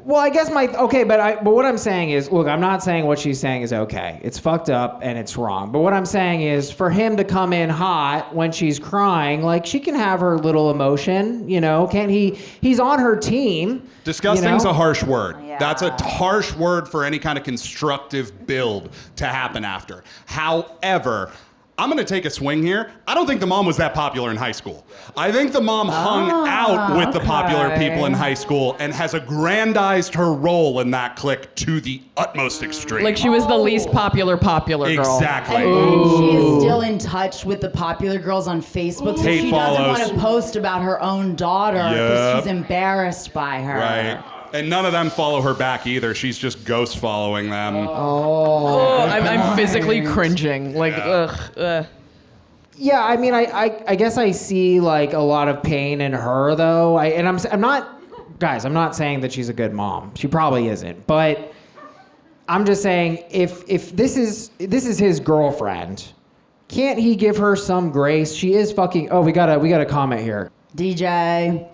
Well, I guess but what I'm saying is, look, I'm not saying what she's saying is okay. It's fucked up and it's wrong. But what I'm saying is, for him to come in hot when she's crying, like, she can have her little emotion, you know? Can't he? He's on her team. Disgusting's you know? a harsh word. Yeah. That's a harsh word for any kind of constructive build to happen after. However, I'm going to take a swing here. I don't think the mom was that popular in high school. I think the mom hung out with the popular people in high school and has aggrandized her role in that clique to the utmost extreme. Like she was the least popular girl. Exactly. And she is still in touch with the popular girls on Facebook, so Hate she follows. doesn't want to post about her own daughter because she's embarrassed by her. Right. And none of them follow her back either. She's just ghost following them. Oh, I'm physically cringing. Like, ugh. Yeah, I mean, I guess I see like a lot of pain in her though. I'm not saying that she's a good mom. She probably isn't. But I'm just saying, if this is his girlfriend, can't he give her some grace? She is fucking. Oh, we got a comment here. DJ.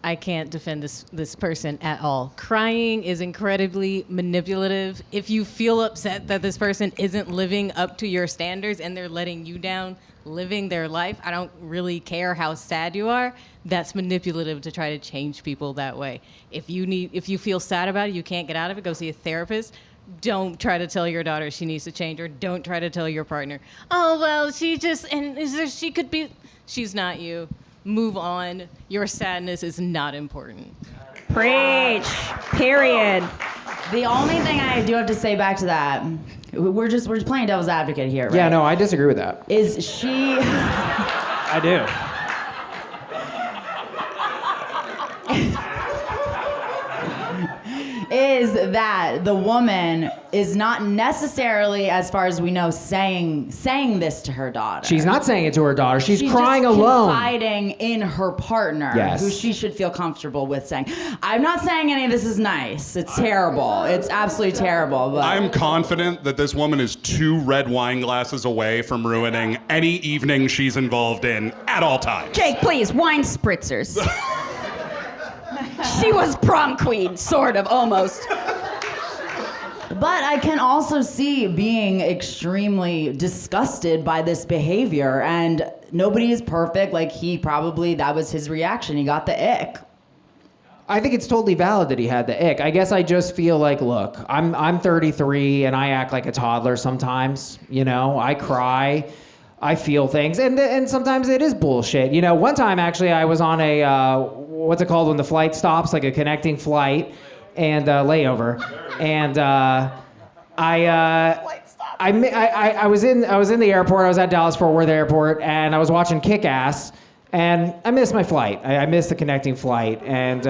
I can't defend this person at all. Crying is incredibly manipulative. If you feel upset that this person isn't living up to your standards and they're letting you down, living their life, I don't really care how sad you are. That's manipulative to try to change people that way. If you feel sad about it, you can't get out of it, go see a therapist. Don't try to tell your daughter she needs to change, or don't try to tell your partner, oh, well, she could be, she's not you. Move on. Your sadness is not important. Preach. Period. The only thing I do have to say back to that, we're just playing devil's advocate here, right? Yeah, no, I disagree with that. Is she... I do. is that the woman is not necessarily, as far as we know, saying this to her daughter. She's not saying it to her daughter. She's crying just alone. Confiding in her partner, Yes. who she should feel comfortable with saying. I'm not saying any of this is nice. It's terrible. It's absolutely terrible. But I'm confident that this woman is 2 red wine glasses away from ruining any evening she's involved in at all times. Jake, please, wine spritzers. She was prom queen, sort of, almost. But I can also see being extremely disgusted by this behavior, and nobody is perfect. Like, that was his reaction. He got the ick. I think it's totally valid that he had the ick. I guess I just feel like, look, I'm 33 and I act like a toddler sometimes. You know, I cry, I feel things, and sometimes it is bullshit. You know, one time actually I was on a what's it called when the flight stops, like a connecting flight and layover, and I was in the airport. I was at Dallas Fort Worth Airport, and I was watching Kick-Ass. And I missed my flight. I missed the connecting flight, and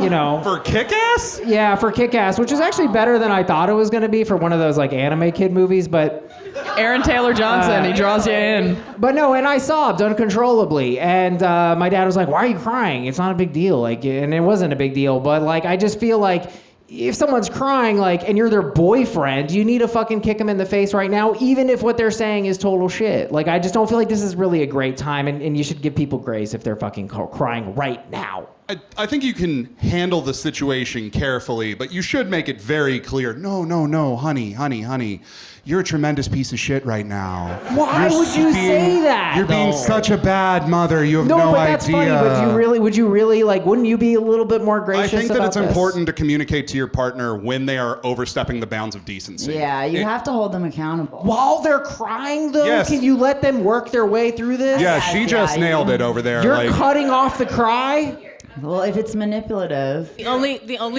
you know. For Kick-Ass? Yeah, for Kick-Ass, which is actually better than I thought it was gonna be for one of those like anime kid movies, but. Aaron Taylor Johnson, he draws you in. But no, and I sobbed uncontrollably, and my dad was like, "Why are you crying? It's not a big deal." Like, and it wasn't a big deal, but like, I just feel like. If someone's crying, like, and you're their boyfriend, you need to fucking kick them in the face right now, even if what they're saying is total shit. Like, I just don't feel like this is really a great time, and you should give people grace if they're fucking crying right now. I think you can handle the situation carefully, but you should make it very clear. No, honey. You're a tremendous piece of shit right now. Why would you say that? You're being though? such a bad mother. You have No, no but that's idea. funny. But would you really, like, wouldn't you be a little bit more gracious I think that about it's this? important to communicate to your partner when they are overstepping the bounds of decency. Yeah, you have to hold them accountable. While they're crying, though, Yes. can you let them work their way through this? Yeah, she just nailed it over there. You're like, cutting off the cry? Well, if it's manipulative. The only thing I'll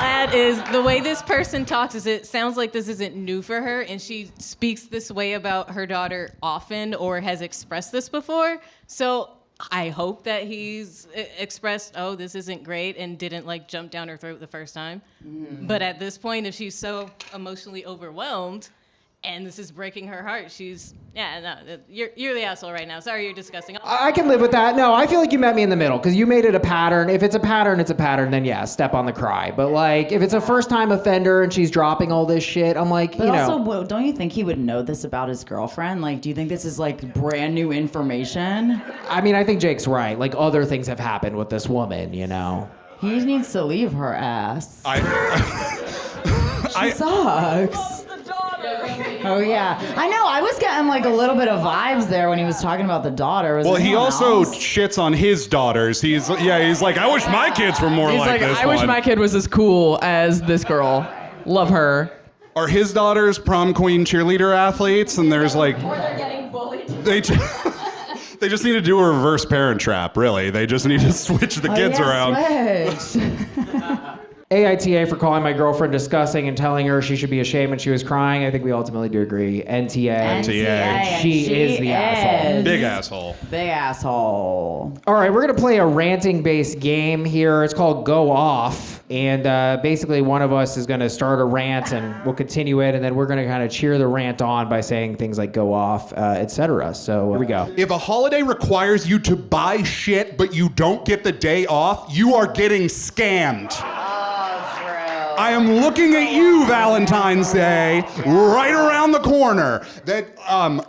add is the way this person talks is it sounds like this isn't new for her, and she speaks this way about her daughter often or has expressed this before. So I hope that he's expressed, oh, this isn't great, and didn't like jump down her throat the first time. But at this point, if she's so emotionally overwhelmed and this is breaking her heart. You're the asshole right now. Sorry, you're disgusting. I can live with that. No, I feel like you met me in the middle because you made it a pattern. If it's a pattern, it's a pattern. Then yeah, step on the cry. But like, if it's a first-time offender and she's dropping all this shit, I'm like, But also, don't you think he would know this about his girlfriend? Like, do you think this is like brand new information? I mean, I think Jake's right. Like, other things have happened with this woman, you know. He needs to leave her ass. I Sucks. Oh yeah, I know. I was getting like a little bit of vibes there when he was talking about the daughter. Was well, he anyone also else? shits on his daughters. He's like, I wish my kids were more He's like like, this I wish one. my kid was as cool as this girl. Love her. Are his daughters prom queen cheerleader athletes? And there's like, They're getting bullied. they just need to do a reverse parent trap. Really, they just need to switch the kids around. Switch. AITA for calling my girlfriend disgusting and telling her she should be ashamed when she was crying. I think we ultimately do agree. NTA. She is the asshole. Big asshole. Big asshole. All right, we're going to play a ranting-based game here. It's called Go Off. And basically one of us is going to start a rant and we'll continue it. And then we're going to kind of cheer the rant on by saying things like go off, etc. So here we go. If a holiday requires you to buy shit but you don't get the day off, you are getting scammed. I am looking at you, Valentine's Day, right around the corner. That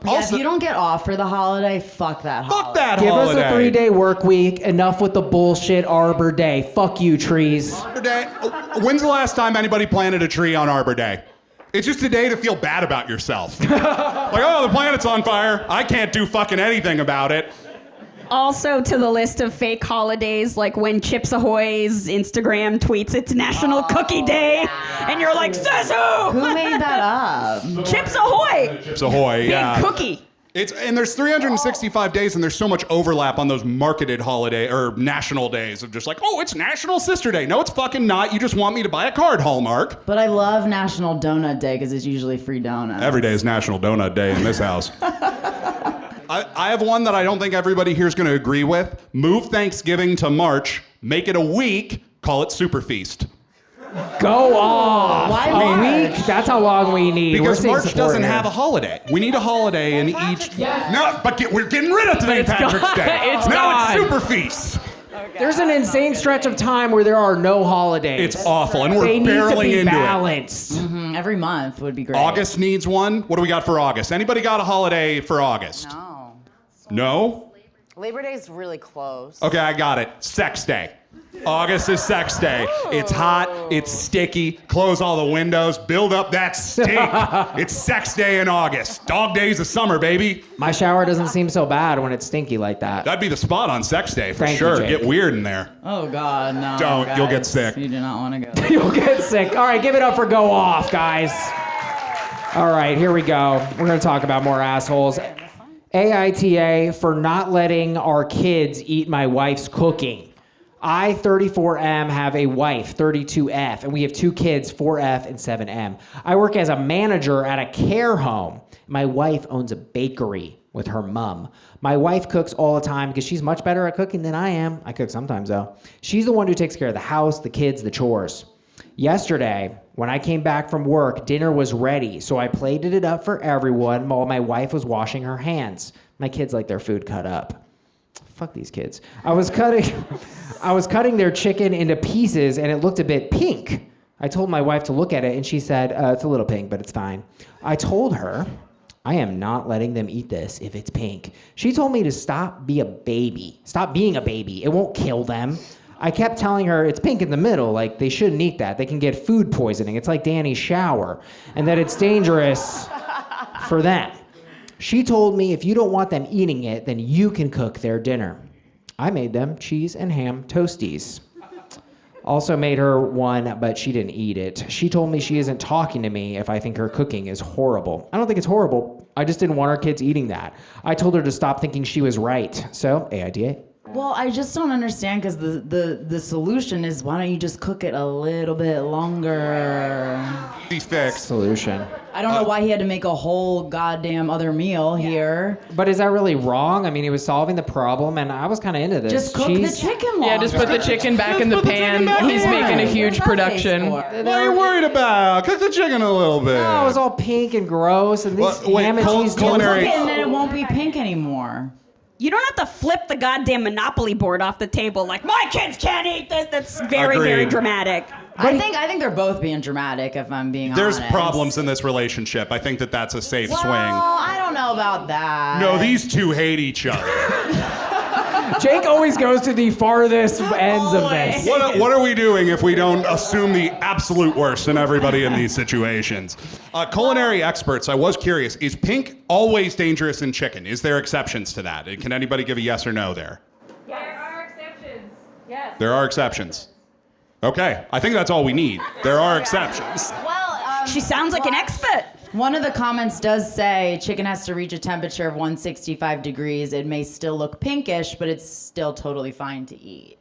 If you don't get off for the holiday, fuck that holiday. fuck that Give holiday. us a 3-day work week. Enough with the bullshit Arbor Day. Fuck you, trees. Arbor Day. When's the last time anybody planted a tree on Arbor Day? It's just a day to feel bad about yourself. Like, oh, the planet's on fire. I can't do fucking anything about it. Also to the list of fake holidays, like when Chips Ahoy's Instagram tweets it's National Cookie Day, and you're like, says who? Who made that up? Chips Ahoy! Chips Ahoy, Big yeah. cookie. And there's 365 days, and there's so much overlap on those marketed holiday or national days of just like, oh, it's National Sister Day. No, it's fucking not. You just want me to buy a card, Hallmark. But I love National Donut Day because it's usually free donuts. Every day is National Donut Day in this house. I have one that I don't think everybody here is going to agree with. Move Thanksgiving to March, make it a week, call it Super Feast. Go off. Why a March? week? That's how long we need. Because We're March staying doesn't supportive have a here. holiday. We need a holiday in each. No, but we're getting rid of St. Patrick's gone. Day. It's now it's gone. Super Feast. There's an insane stretch of time where there are no holidays. It's awful, and we're They need to barreling be into balanced. Every month would be it. great. August needs one. What do we got for August? Anybody got a holiday for August? No. No? Labor Day is really close. Okay, I got it. Sex Day. August is Sex Day. It's hot. It's sticky. Close all the windows. Build up that stink. It's Sex Day in August. Dog days of summer, baby. My shower doesn't seem so bad when it's stinky like that. That'd be the spot on Sex Day for Thank you, sure. Jake. Get weird in there. Oh God, no. Don't. You'll get guys. sick. You do not want to go. You'll get sick. All right, give it up for Go Off, guys. All right, here we go. We're going to talk about more assholes. AITA for not letting our kids eat my wife's cooking. I, 34M, have a wife, 32F, and we have 2 kids, 4F and 7M. I work as a manager at a care home. My wife owns a bakery with her mom. My wife cooks all the time because she's much better at cooking than I am. I cook sometimes, though. She's the one who takes care of the house, the kids, the chores. Yesterday, when I came back from work, dinner was ready, so I plated it up for everyone while my wife was washing her hands. My kids like their food cut up. Fuck these kids. I was cutting their chicken into pieces and it looked a bit pink. I told my wife to look at it and she said, it's a little pink, but it's fine. I told her, I am not letting them eat this if it's pink. She told me to stop being a baby. It won't kill them. I kept telling her it's pink in the middle, like they shouldn't eat that. They can get food poisoning. It's like Danny's shower, and that it's dangerous for them. She told me if you don't want them eating it, then you can cook their dinner. I made them cheese and ham toasties. Also made her one, but she didn't eat it. She told me she isn't talking to me if I think her cooking is horrible. I don't think it's horrible. I just didn't want our kids eating that. I told her to stop thinking she was right. So, AITA. Well, I just don't understand because the solution is why don't you just cook it a little bit longer? Be fixed. Solution. I don't know why he had to make a whole goddamn other meal here. But is that really wrong? I mean, he was solving the problem, and I was kind of into this. Just cook the chicken longer. Yeah, just put the chicken back in the pan. He's making a huge production. What are you worried about? Cook the chicken a little bit. No, it was all pink and gross, and these ham and cheese culinary. Cook it and then it won't be pink anymore. You don't have to flip the goddamn Monopoly board off the table like, my kids can't eat this. That's very, very Agreed. dramatic. I think they're both being dramatic, if I'm being There's honest. problems in this relationship. I think that's a safe Well, swing. I don't know about that. No, these two hate each other. Jake always goes to the farthest ends of this. What are we doing if we don't assume the absolute worst in everybody in these situations? Culinary experts, I was curious, is pink always dangerous in chicken? Is there exceptions to that? Can anybody give a yes or no there? There are exceptions. Yes. There are exceptions. Okay, I think that's all we need. There are exceptions. Well, She sounds like an expert. one of the comments does say chicken has to reach a temperature of 165 degrees. It may still look pinkish, but it's still totally fine to eat.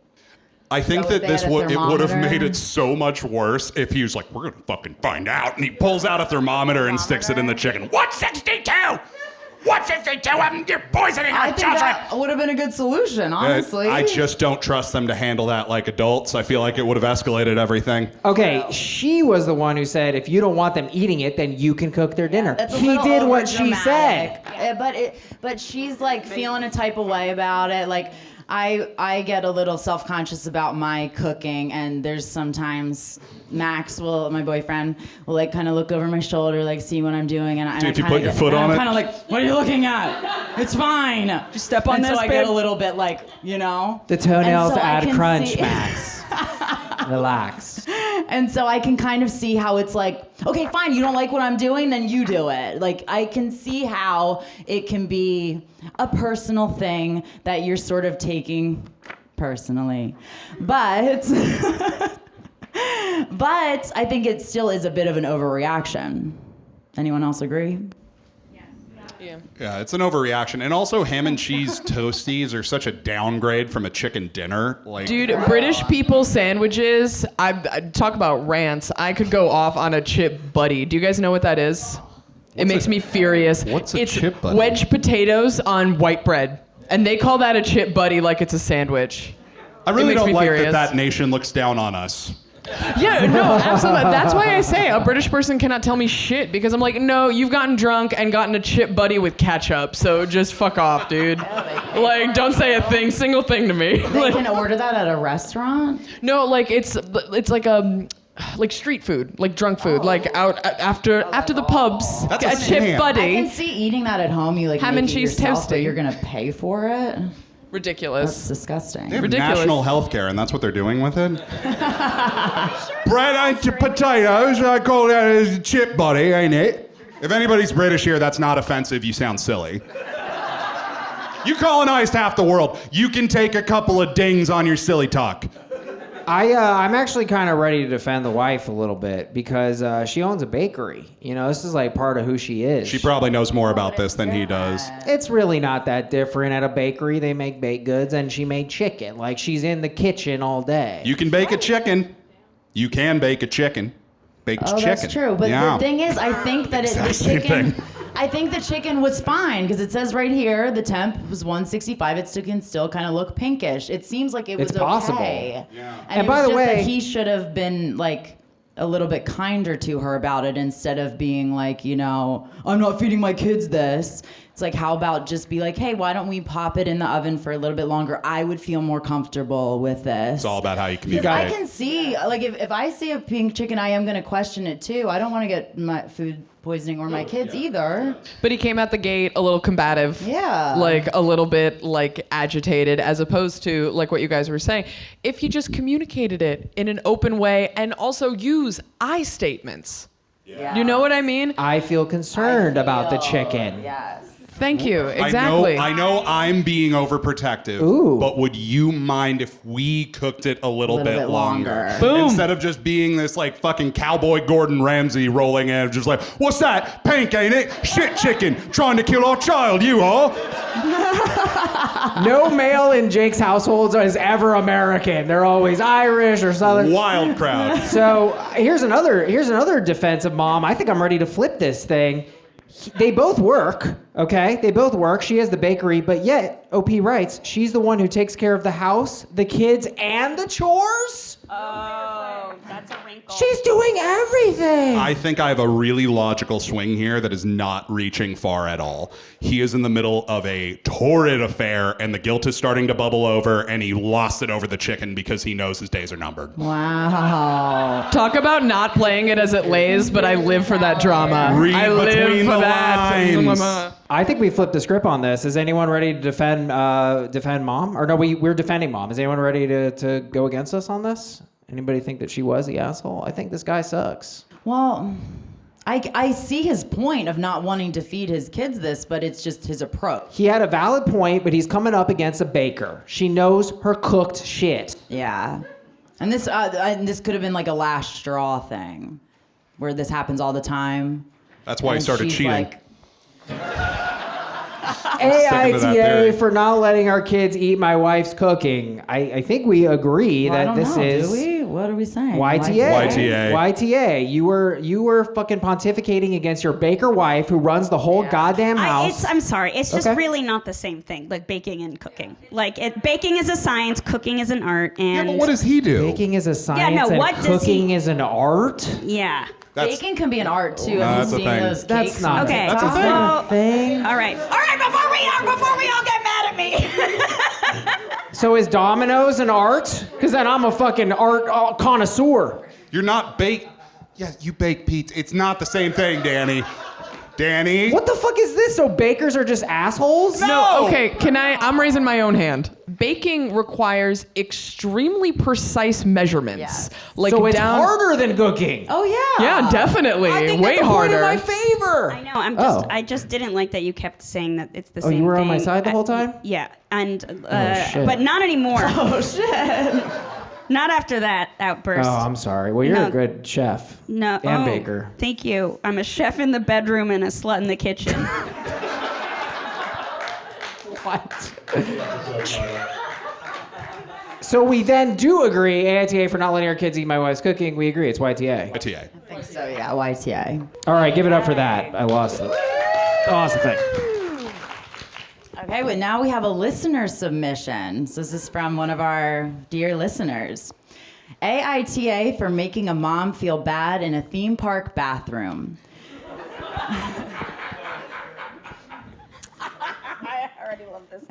I think So if that they this had a would have thermometer- made it so much worse if he was like, we're gonna fucking find out, and he pulls out a thermometer and sticks it in the chicken. 162! 162! You're poisoning I our think children! that would have been a good solution, honestly. I just don't trust them to handle that like adults. I feel like it would have escalated everything. Okay, she was the one who said, if you don't want them eating it, then you can cook their dinner. That's a He little did what she said. overdramatic. But she's like feeling a type of way about it. Like I get a little self-conscious about my cooking, and there's sometimes my boyfriend, will like kind of look over my shoulder, like see what I'm doing, and I If you kinda put your foot on I'm it? kind of like, what are you looking at? It's fine. Just step on and this, so I get a babe. little bit like, you know. The toenails And so I add can crunch, see- Max. Relax. And so I can kind of see how it's like, okay, fine, you don't like what I'm doing, then you do it. Like, I can see how it can be a personal thing that you're sort of taking personally. But, but I think it still is a bit of an overreaction. Anyone else agree? Yeah, it's an overreaction. And also, ham and cheese toasties are such a downgrade from a chicken dinner. Like, Dude, British people sandwiches, I talk about rants. I could go off on a chip buddy. Do you guys know what that is? It makes me furious. What's a it's chip buddy? Wedge potatoes on white bread. And they call that a chip buddy like it's a sandwich. I really makes don't me like furious. that nation looks down on us. Yeah, no, absolutely. That's why I say a British person cannot tell me shit, because I'm like, no, you've gotten drunk and gotten a chip buddy with ketchup, so just fuck off, dude. Like, don't say a single thing to me. They can order that at a restaurant? No, like it's like street food, like drunk food, like out after the pubs. That's a a chip scam. I buddy. can see eating that at home. You like Ham make and it cheese yourself, but toasty. you're gonna pay for it? That's Ridiculous. disgusting. They have Ridiculous. national health care, and that's what they're doing with it? Bread and potatoes, I call that a chip buddy, ain't it? If anybody's British here, that's not offensive. You sound silly. You colonized half the world. You can take a couple of dings on your silly talk. I'm actually kind of ready to defend the wife a little bit because she owns a bakery. You know, this is like part of who she is. She probably knows more about this than he does. It's really not that different. At a bakery, they make baked goods, and she made chicken. Like, she's in the kitchen all day. You can bake a chicken. You can bake a chicken. Baked Oh, chicken. that's true. But yeah. the thing is, I think that Exact the same chicken. thing. I think the chicken was fine because it says right here the temp was 165. It can still kind of look pinkish. It seems like it was It's possible. okay. Yeah. And, And it by was the just that way- he should have been like a little bit kinder to her about it instead of being like, you know, I'm not feeding my kids this. It's like, how about just be like, hey, why don't we pop it in the oven for a little bit longer? I would feel more comfortable with this. It's all about how you Because I communicate. can see, like, if I see a pink chicken, I am going to question it too. I don't want to get my food poisoning or my kids either. But he came out the gate a little combative. Yeah. Like a little bit like agitated, as opposed to like what you guys were saying. If you just communicated it in an open way and also use I statements. Yeah. You know what I mean? I feel concerned about the chicken. Yes. Thank you. Exactly. I know I'm being overprotective, Ooh. but would you mind if we cooked it a little bit longer? Boom. Instead of just being this like fucking cowboy Gordon Ramsay rolling in, just like, what's that? Pink, ain't it? Shit chicken, trying to kill our child, you all. No male in Jake's households is ever American. They're always Irish or Southern. Wild crowd. So here's another defense of mom. I think I'm ready to flip this thing. They both work, okay? They both work. She has the bakery, but yet, OP writes, she's the one who takes care of the house, the kids, and the chores? Oh, that's a wrinkle. She's doing everything. I think I have a really logical swing here that is not reaching far at all. He is in the middle of a torrid affair, and the guilt is starting to bubble over, and he lost it over the chicken because he knows his days are numbered. Wow. Talk about not playing it as it lays, but I live for that drama. Read I live between for the that. lines. I think we flipped the script on this. Is anyone ready to defend mom? Or no, we're defending mom. Is anyone ready to go against us on this? Anybody think that she was the asshole? I think this guy sucks. Well, I see his point of not wanting to feed his kids this, but it's just his approach. He had a valid point, but he's coming up against a baker. She knows her cooked shit. Yeah. And this could have been like a last straw thing, where this happens all the time. That's why he And started she's cheating. like, Sticking to that theory. AITA for not letting our kids eat my wife's cooking. I think we agree well, I that don't this know, is do we? What are we saying? YTA. YTA. You were fucking pontificating against your baker wife who runs the whole goddamn house. I'm sorry. It's just Okay. really not the same thing, like baking and cooking. Like baking is a science, cooking is an art, and Yeah, but what does he do? Baking is a science no, and what does cooking he- is an art. Yeah. Baking can be an art too. No, Have that's you a seen thing. those That's cakes? not- Okay. That's a well, thing. All right. Before we all get mad at me. So is Domino's an art? Because then I'm a fucking art connoisseur. You're not bake. Yeah, you bake pizza. It's not the same thing, Danny. Danny. What the fuck is this? So bakers are just assholes? No, okay, I'm raising my own hand. Baking requires extremely precise measurements. Yes. Like So it's down. harder than cooking. Oh yeah. Yeah, definitely. I think Way that's a point harder. in my favor. I know. Oh. I just didn't like that you kept saying that it's the Oh, same you were on my thing. side the whole time? Yeah, and shit. but not anymore. Oh shit. Not after that outburst. Oh, I'm sorry. Well, you're No. a good chef. No. And oh, baker. Thank you. I'm a chef in the bedroom and a slut in the kitchen. What? So we then do agree, AITA for not letting our kids eat my wife's cooking. We agree, it's YTA. YTA. I think so, yeah, YTA. All right, give it up for that. I lost it. Awesome thing. Okay, but now we have a listener submission. So this is from one of our dear listeners. AITA for making a mom feel bad in a theme park bathroom. I already love this.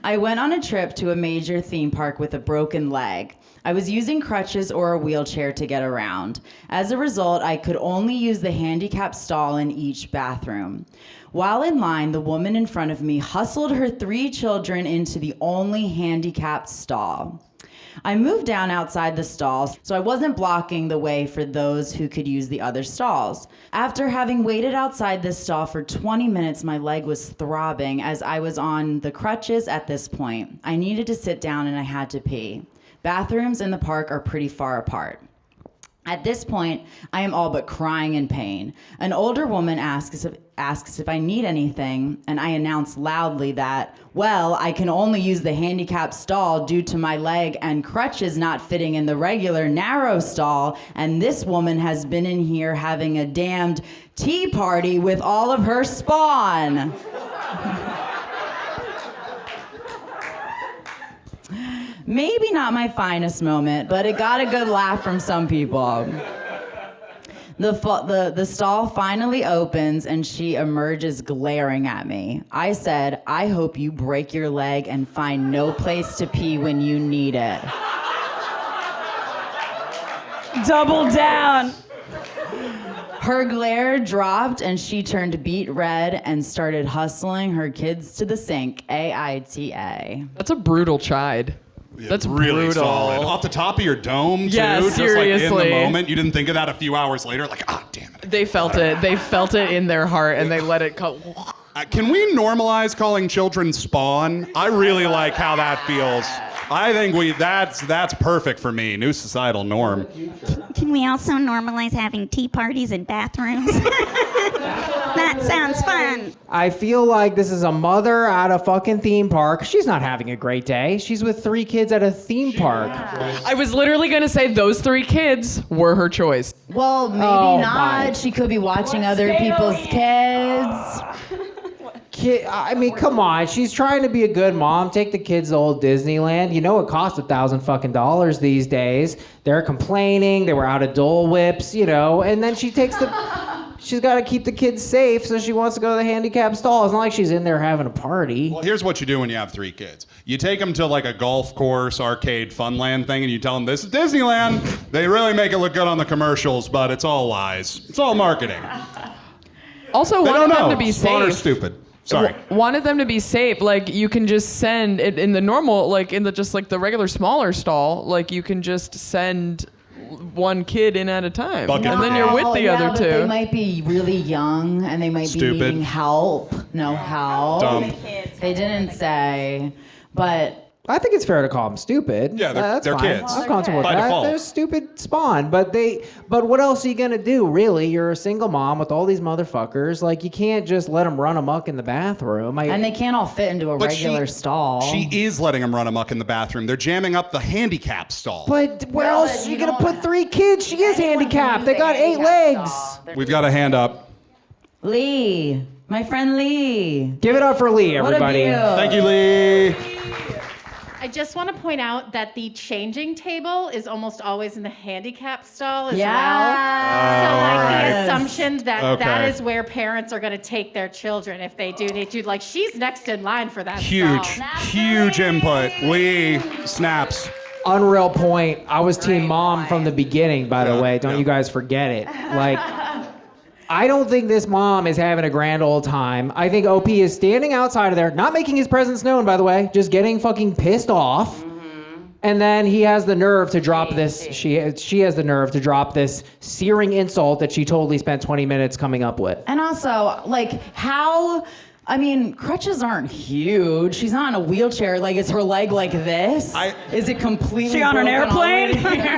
I went on a trip to a major theme park with a broken leg. I was using crutches or a wheelchair to get around. As a result, I could only use the handicap stall in each bathroom. While in line, the woman in front of me hustled her 3 children into the only handicapped stall. I moved down outside the stalls, so I wasn't blocking the way for those who could use the other stalls. After having waited outside this stall for 20 minutes, my leg was throbbing as I was on the crutches at this point. I needed to sit down and I had to pee. Bathrooms in the park are pretty far apart. At this point, I am all but crying in pain. An older woman asks if I need anything, and I announce loudly that, well, I can only use the handicapped stall due to my leg and crutches not fitting in the regular narrow stall, and this woman has been in here having a damned tea party with all of her spawn. Maybe not my finest moment, but it got a good laugh from some people. The stall finally opens and she emerges glaring at me. I said, I hope you break your leg and find no place to pee when you need it. Double down. Her glare dropped and she turned beet red and started hustling her kids to the sink. AITA. That's a brutal chide. That's really brutal. solid. Off the top of your dome, too. Yeah, Just like in seriously. the moment. You didn't think of that a few hours later. Like, ah, damn it. They felt it. They felt it in their heart and they let it cut. Can we normalize calling children Spawn? I really like how that feels. I think that's perfect for me. New societal norm. Can we also normalize having tea parties in bathrooms? That sounds fun. I feel like this is a mother at a fucking theme park. She's not having a great day. She's with 3 kids at a theme park. I was literally going to say those 3 kids were her choice. Well, maybe Oh, not. my. She could be watching other people's kids. I mean, come on. She's trying to be a good mom. Take the kids to old Disneyland. You know it costs $1,000 fucking dollars these days. They're complaining. They were out of Dole Whips, you know. And then she's got to keep the kids safe, so she wants to go to the handicap stall. It's not like she's in there having a party. Well, here's what you do when you have 3 kids. You take them to like a golf course, arcade, funland thing, and you tell them this is Disneyland. They really make it look good on the commercials, but it's all lies. It's all marketing. Also, They wanted don't know. them to be Spawn are safe. stupid. Sorry. Wanted them to be safe. Like, you can just send it in the normal, like in the just like the regular smaller stall. Like, you can just send 1 kid in at a time, Bucket and then you're with the yeah, other but 2. They might be really young and they might Stupid. be needing help. No help. Dumb. They didn't say, but I think it's fair to call them stupid. Yeah, That's they're fine. kids. I'm comfortable with By that. default. They're stupid Spawn, but what else are you gonna do? Really, you're a single mom with all these motherfuckers. Like, you can't just let them run amok in the bathroom. and they can't all fit into a But regular stall. She is letting them run amok in the bathroom. They're jamming up the handicap stall. But where Yeah, else but are you you gonna don't put 3 kids? She is Anyone can handicapped. use They the got 8 handicap legs. stall. We've got a hand up. Lee, my friend Lee. Give it up for Lee, What a everybody. view. Thank you, Lee. I just want to point out that the changing table is almost always in the handicap stall as well. Yeah. So like the Yes. assumption that that Okay. is where parents are going to take their children if they do like she's next in line for that Huge, stall. huge input. Lee snaps. Unreal point. I was team Great mom point. from the beginning, by the Yeah, way. Don't yeah. you guys forget it. Like, I don't think this mom is having a grand old time. I think OP is standing outside of there, not making his presence known, by the way, just getting fucking pissed off. And then he has the nerve to drop this. She has the nerve to drop this searing insult that she totally spent 20 minutes coming up with. And also, like, how? I mean, crutches aren't huge. She's not in a wheelchair. Like, is her leg like this? Is it completely? She on an broken all the way airplane? to here?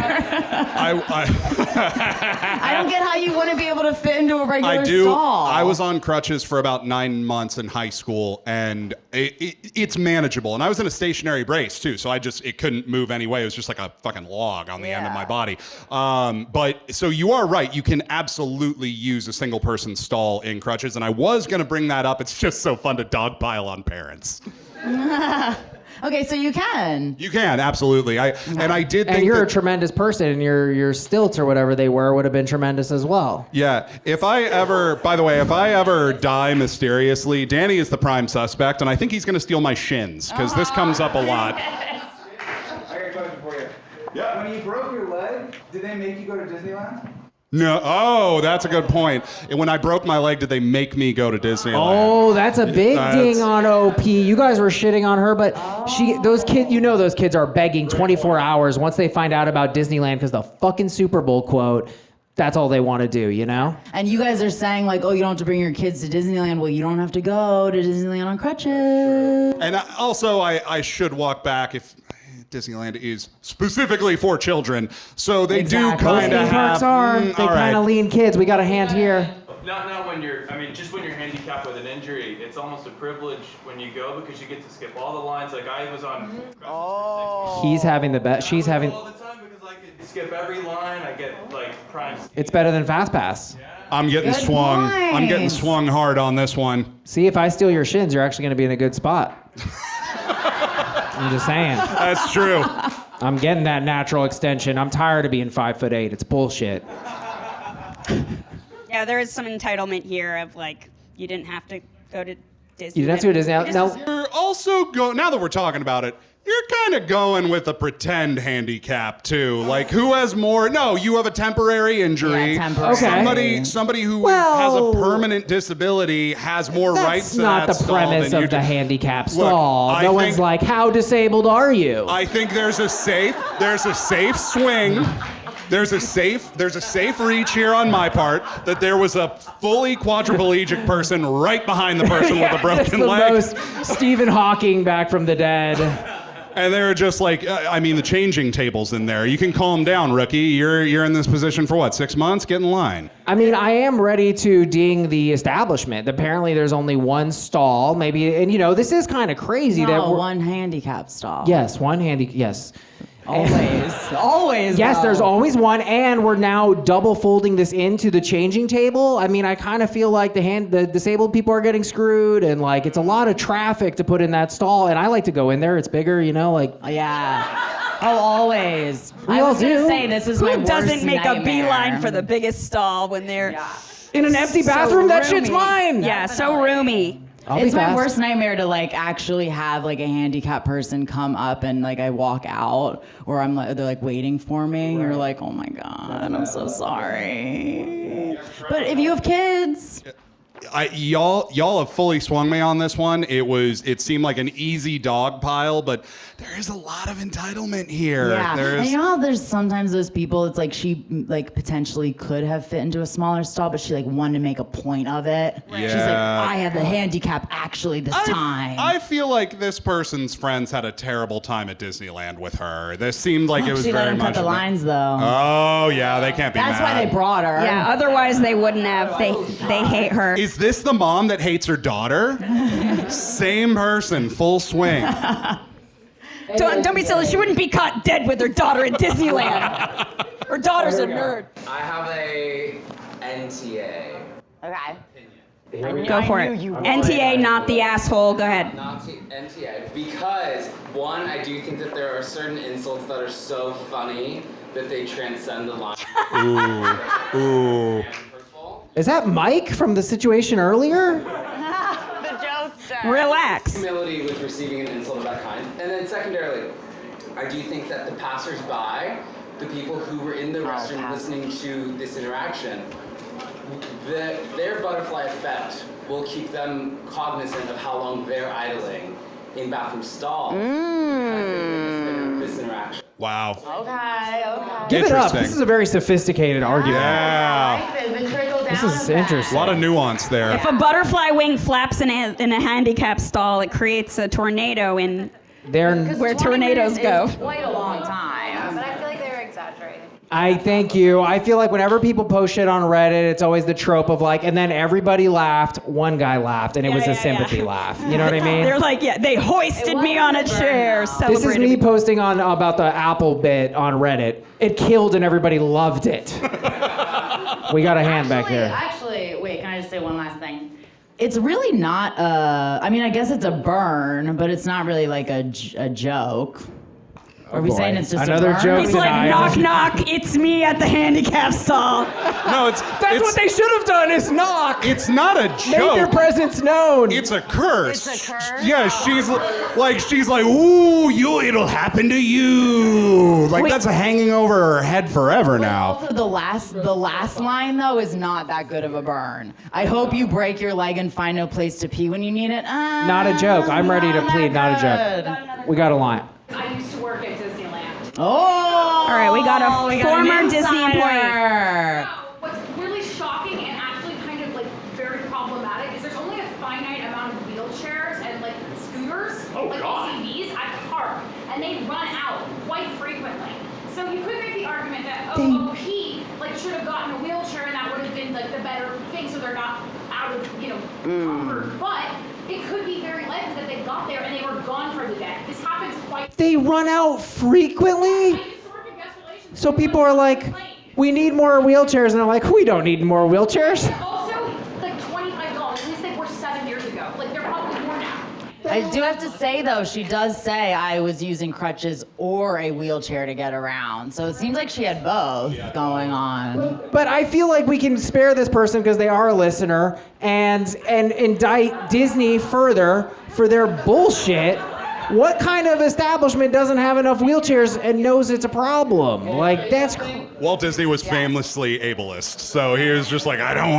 I don't get how you wouldn't be able to fit into a regular I do. stall. I was on crutches for about 9 months in high school, and it's manageable. And I was in a stationary brace too, so it couldn't move anyway. It was just like a fucking log on the end of my body. But so you are right. You can absolutely use a single person stall in crutches, and I was gonna bring that up. It's just so fun to dogpile on parents. Okay, so you can. You can absolutely. I did think And you're that, a tremendous person, and your stilts or whatever they were would have been tremendous as well. Yeah. If I ever die mysteriously, Danny is the prime suspect, and I think he's going to steal my shins, because this comes up a lot. I got a question for you. Yeah. When you broke your leg, did they make you go to Disneyland? No. Oh, that's a good point. And when I broke my leg, did they make me go to Disneyland? Oh, that's a big That's- ding on OP. You guys were shitting on her, but those kids are begging 24 hours once they find out about Disneyland because the fucking Super Bowl quote. That's all they want to do, you know? And you guys are saying, like, oh, you don't have to bring your kids to Disneyland. Well, you don't have to go to Disneyland on crutches. And I should walk back if Disneyland is specifically for children. So they do Those kind of theme have. parks are. They all kind of right. lean kids. We got a hand here. Not when you're, just when you're handicapped with an injury, it's almost a privilege when you go because you get to skip all the lines. Like I was on crutches for 6 weeks. He's having the best. She's having. All the time because I could skip every line. I get like prime. It's better than Fast Pass. I'm getting Good swung. I'm getting point. swung hard on this one. See, if I steal your shins, you're actually going to be in a good spot. I'm just saying. That's true. I'm getting that natural extension. I'm tired of being 5'8". It's bullshit. Yeah, there is some entitlement here of like you didn't have to go to Disney. You didn't have to go to Disney. Now, You're also now that we're talking about it, you're kind of going with a pretend handicap too. Like who has more? No, you have a temporary injury. Yeah, temporary. Okay. Somebody who Well, has a permanent disability has more rights That's to not that the stall premise than you of the do. handicap Look, stall. I No think- one's like, how disabled are you? I think there's a safe swing. There's a safe reach here on my part that there was a fully quadriplegic person right behind the person with a That's broken the leg. most Stephen Hawking back from the dead. And they were just like, the changing table's in there. You can calm down, rookie. You're in this position for what, 6 months? Get in line. I mean, I am ready to ding the establishment. Apparently, there's only one stall, maybe, and this is kind of crazy that we're, one handicap stall. yes, one handy, yes. Always. Yes, there's always one, and we're now double folding this into the changing table. I mean, I kind of feel like the disabled people are getting screwed, and like it's a lot of traffic to put in that stall. And I like to go in there; it's bigger, Yeah. Oh, always. We I all was gonna do. say this is my Who worst doesn't make a nightmare. beeline for the biggest stall when they're in an empty so bathroom. That shit's roomy. mine. Yeah, so roomy. I'll be It's my fast. worst nightmare to like actually have like a handicapped person come up and like I walk out or they're like waiting for me. You're like, oh my God, I'm so sorry. But if you have kids. Y'all have fully swung me on this one. It seemed like an easy dog pile, but there is a lot of entitlement here. Yeah, and how there's sometimes those people, it's like she like potentially could have fit into a smaller stall, but she like wanted to make a point of it. Yeah. She's like, I have the handicap actually this time. I feel like this person's friends had a terrible time at Disneyland with her. This seemed like it was she let very him cut much. the lines though. Oh yeah, they can't be That's mad. why they brought her. Yeah, otherwise they wouldn't have. They hate her. Is this the mom that hates her daughter? Same person, full swing. Don't be silly. She wouldn't be caught dead with her daughter in Disneyland. Her daughter's a nerd. I have a NTA. Okay. Go for it. NTA, not the asshole. Go ahead. NTA because one, I do think that there are certain insults that are so funny that they transcend the line. Ooh. Is that Mike from the situation earlier? The jokester. Relax. Humility with receiving an insult of that kind. And then secondarily, I do think that the passersby, the people who were in the restroom listening to this interaction, their butterfly effect will keep them cognizant of how long they're idling in bathroom stalls. This interaction. Wow. Okay. Give it up. Interesting. This is a very sophisticated argument. Yeah. The trickle down This is effect. interesting. A lot of nuance there. If a butterfly wing flaps in a handicap stall, it creates a tornado in where tornadoes go. Quite a long time. But I feel like they were exaggerating. I thank you. I feel like whenever people post shit on Reddit, it's always the trope of like, and then everybody laughed, one guy laughed, and it was a sympathy laugh. You know what I mean? They're like, yeah, they hoisted me on a chair. This is Celebrated me posting on about the Apple bit on Reddit. It killed and everybody loved it. We got a hand back here. Actually, wait, can I just say one last thing? It's really not I mean, I guess it's a burn, but it's not really like a joke. Are we saying it's just Another a burn? joke He's like, tonight. knock, knock, it's me at the handicap stall. No, That's what they should have done is knock. It's not a Make their joke. presence known. It's a curse. It's a curse? Yeah, she's like, ooh, it'll happen to you. Like that's hanging over her head forever now. Also, the last line though is not that good of a burn. I hope you break your leg and find no place to pee when you need it. Not a joke. I'm ready to plead, not a joke. We got a line. I used to work at Disneyland. Oh! All right, we got a former Disney employee. What's really shocking and actually kind of like very problematic is there's only a finite amount of wheelchairs and like scooters, like ATVs at the park, and they run out quite frequently. So you could make the argument that he like should have gotten a wheelchair and that would have been like the better thing, so they're not out of comfort. But it could be very likely that they got there and they were gone for the day. This happens quite. They run out frequently? So people are like, we need more wheelchairs. And I'm like, we don't need more wheelchairs. Also, like $25. At least they were 7 years ago. Like they're probably more now. I do have to say though, she does say I was using crutches or a wheelchair to get around. So it seems like she had both going on. But I feel like we can spare this person because they are a listener and indict Disney further for their bullshit What kind of establishment doesn't have enough wheelchairs and knows it's a problem? Like, that's... Walt Disney was famously ableist, so he was just like, I don't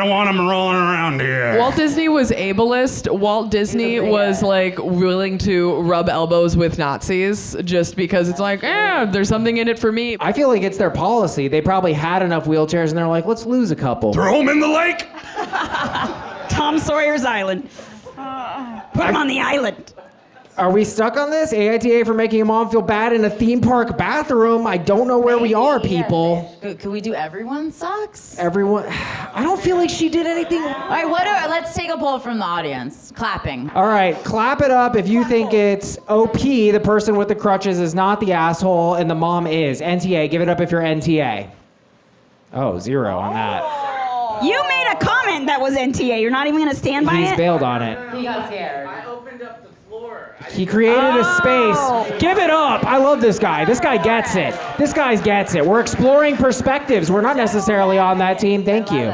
want him rolling around here. Walt Disney was ableist. Walt Disney was like willing to rub elbows with Nazis just because it's like, there's something in it for me. I feel like it's their policy. They probably had enough wheelchairs and they're like, let's lose a couple. Throw him in the lake! Tom Sawyer's Island. Put him on the island. Are we stuck on this? AITA for making a mom feel bad in a theme park bathroom. I don't know where we are, people. Could we do everyone sucks? Everyone, I don't feel like she did anything. All right, let's take a poll from the audience. Clapping. All right, clap it up if you think it's OP, the person with the crutches is not the asshole, and the mom is. NTA, give it up if you're NTA. Oh, 0 on that. You made a comment that was NTA. You're not even going to stand by it? He's bailed on it. He got scared. He created a space. Give it up. I love this guy. This guy gets it. This guy gets it. We're exploring perspectives. We're not necessarily on that team. Thank you.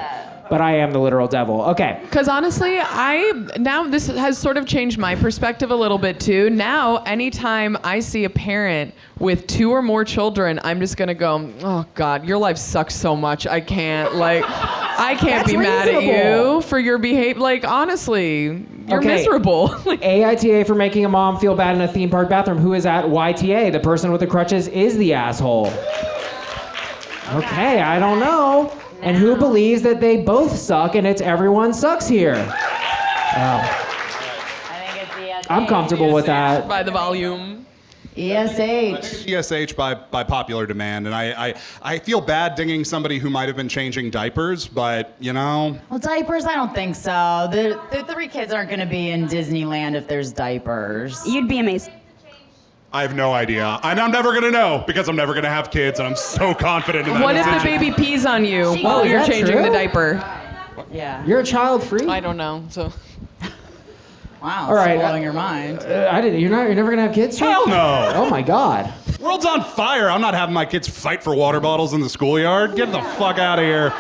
But I am the literal devil. Okay. Because honestly, now this has sort of changed my perspective a little bit too. Now, anytime I see a parent with 2 or more children, I'm just gonna go, oh God, your life sucks so much. I can't be mad at you for your behavior. Like, honestly, you're miserable. AITA for making a mom feel bad in a theme park bathroom. Who is at YTA? The person with the crutches is the asshole. Okay, I don't know. And who believes that they both suck and it's everyone sucks here? I think it's ESH. I'm comfortable with that. By the volume. ESH. ESH by popular demand, and I feel bad dinging somebody who might have been changing diapers, but you know. Well, diapers, I don't think so. The 3 kids aren't going to be in Disneyland if there's diapers. You'd be amazed. I have no idea. And I'm never going to know because I'm never going to have kids, and I'm so confident in that What if the decision. baby pees on you while you're changing the diaper? Yeah. You're a child free? I don't know. So. Wow, All right, blowing your mind. You're never gonna have kids? Hell no. Oh my God. World's on fire. I'm not having my kids fight for water bottles in the schoolyard. Get the fuck out of here.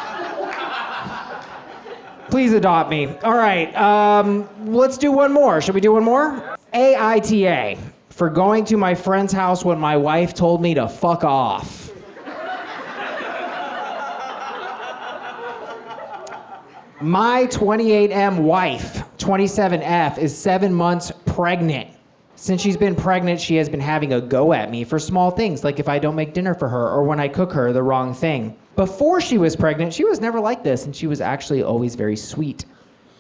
Please adopt me. All right, let's do one more. Should we do one more? AITA for going to my friend's house when my wife told me to fuck off. My 28M wife, 27F, is 7 months pregnant. Since she's been pregnant, she has been having a go at me for small things, like if I don't make dinner for her or when I cook her the wrong thing. Before she was pregnant, she was never like this, and she was actually always very sweet.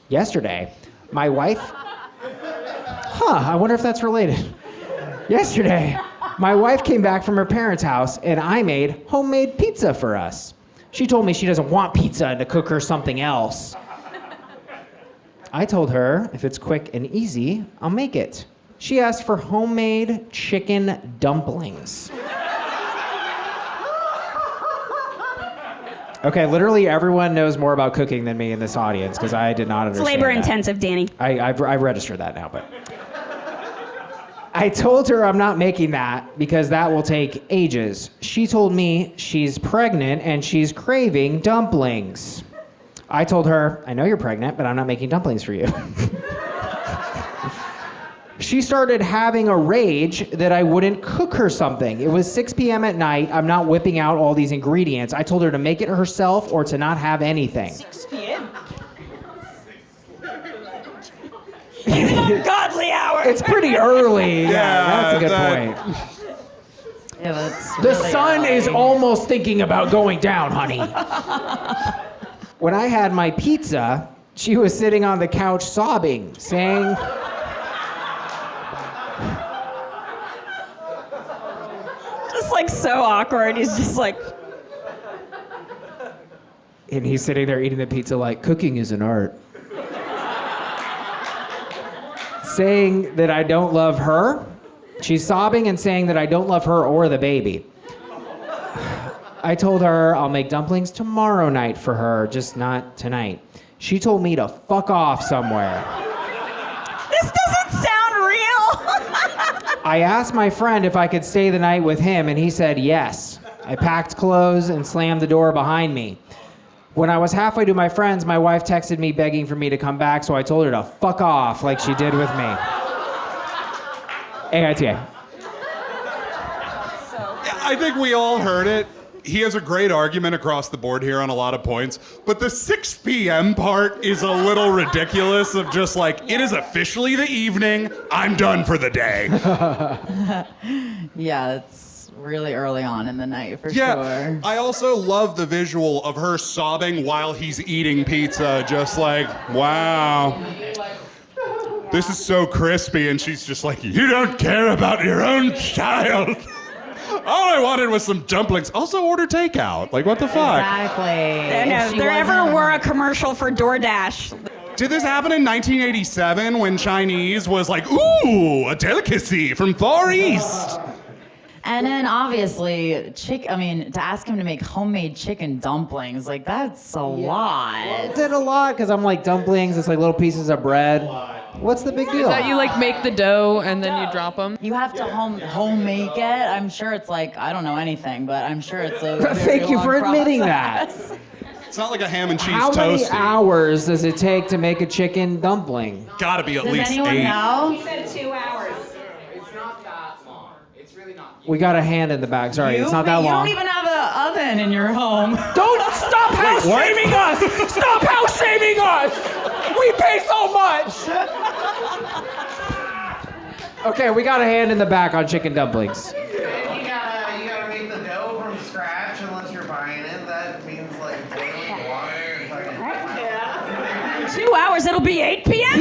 Yesterday, my wife... I wonder if that's related. Yesterday, my wife came back from her parents' house, and I made homemade pizza for us. She told me she doesn't want pizza and to cook her something else. I told her, if it's quick and easy, I'll make it. She asked for homemade chicken dumplings. Okay, literally everyone knows more about cooking than me in this audience because I did not understand It's labor that. intensive, Danny. I've registered that now, but... I told her I'm not making that because that will take ages. She told me she's pregnant and she's craving dumplings. I told her, I know you're pregnant, but I'm not making dumplings for you. She started having a rage that I wouldn't cook her something. It was 6 p.m. at night. I'm not whipping out all these ingredients. I told her to make it herself or to not have anything. 6 p.m. Godly hour. It's pretty early. Yeah, That's a good point. Yeah, that's The really sun early. is almost thinking about going down, honey. When I had my pizza, she was sitting on the couch sobbing, saying... Just like so awkward. He's just like... And he's sitting there eating the pizza like, cooking is an art. Saying that I don't love her. She's sobbing and saying that I don't love her or the baby. I told her I'll make dumplings tomorrow night for her, just not tonight. She told me to fuck off somewhere. This doesn't sound real. I asked my friend if I could stay the night with him, and he said yes. I packed clothes and slammed the door behind me. When I was halfway to my friend's, my wife texted me begging for me to come back, so I told her to fuck off like she did with me. AITA. I think we all heard it. He has a great argument across the board here on a lot of points, but the 6 p.m. part is a little ridiculous of just like, it is officially the evening, I'm done for the day. Yeah, it's really early on in the night for Yeah, sure. I also love the visual of her sobbing while he's eating pizza, just like, wow. This is so crispy, and she's just like, you don't care about your own child. All I wanted was some dumplings. Also order takeout. Like, what the fuck? Exactly. If there ever were a commercial for DoorDash. Did this happen in 1987 when Chinese was like, ooh, a delicacy from Far East? And then obviously, to ask him to make homemade chicken dumplings, like that's a lot. Is it a lot? Because I'm like, dumplings, it's like little pieces of bread. What's the big deal? Is that you like make the dough and then you drop them? You have to home make it. I'm sure it's like, I don't know anything, but I'm sure it's a very Thank you for long admitting process. that. It's not like a ham and cheese How many toasty. hours does it take to make a chicken dumpling? Gotta be at Does least anyone 8. know? He said 2 hours. It's not that long. It's really not. We got a hand in the back. Sorry, it's not that You long. don't even have an oven in your home. Don't stop house shaming us! Stop house shaming us! We pay so much! Okay, we got a hand in the back on chicken dumplings. You gotta make the dough from scratch unless you're buying it. That means like boiling water and fucking. 2 hours, it'll be 8 p.m.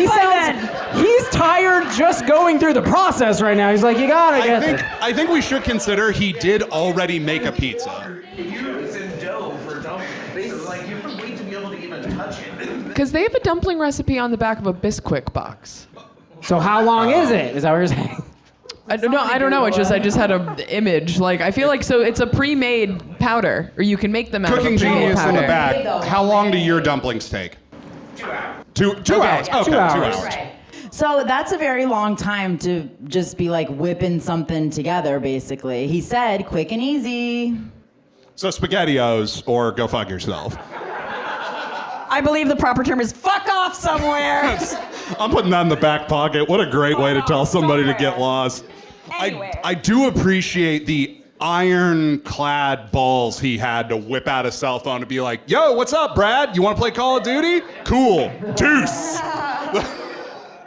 He's tired just going through the process right now. He's like, you gotta get it. I think we should consider he did already make a pizza. Using dough for dumplings. So like you have to wait to be able to even touch it. Because they have a dumpling recipe on the back of a Bisquick box. So how long is it? Is that what you're saying? I don't know. I just had an image. Like I feel like so it's a pre-made powder, or you can make them out Cooking of a pre-made genius powder. in the back. How long do your dumplings take? 2 hours. Two hours. Okay, 2 hours. 2 hours. So that's a very long time to just be like whipping something together, basically. He said quick and easy. So SpaghettiOs or go fuck yourself. I believe the proper term is fuck off somewhere. I'm putting that in the back pocket. What a great way to tell somebody to get lost. I do appreciate the ironclad balls he had to whip out a cell phone and be like, yo, what's up, Brad? You want to play Call of Duty? Cool. Deuce.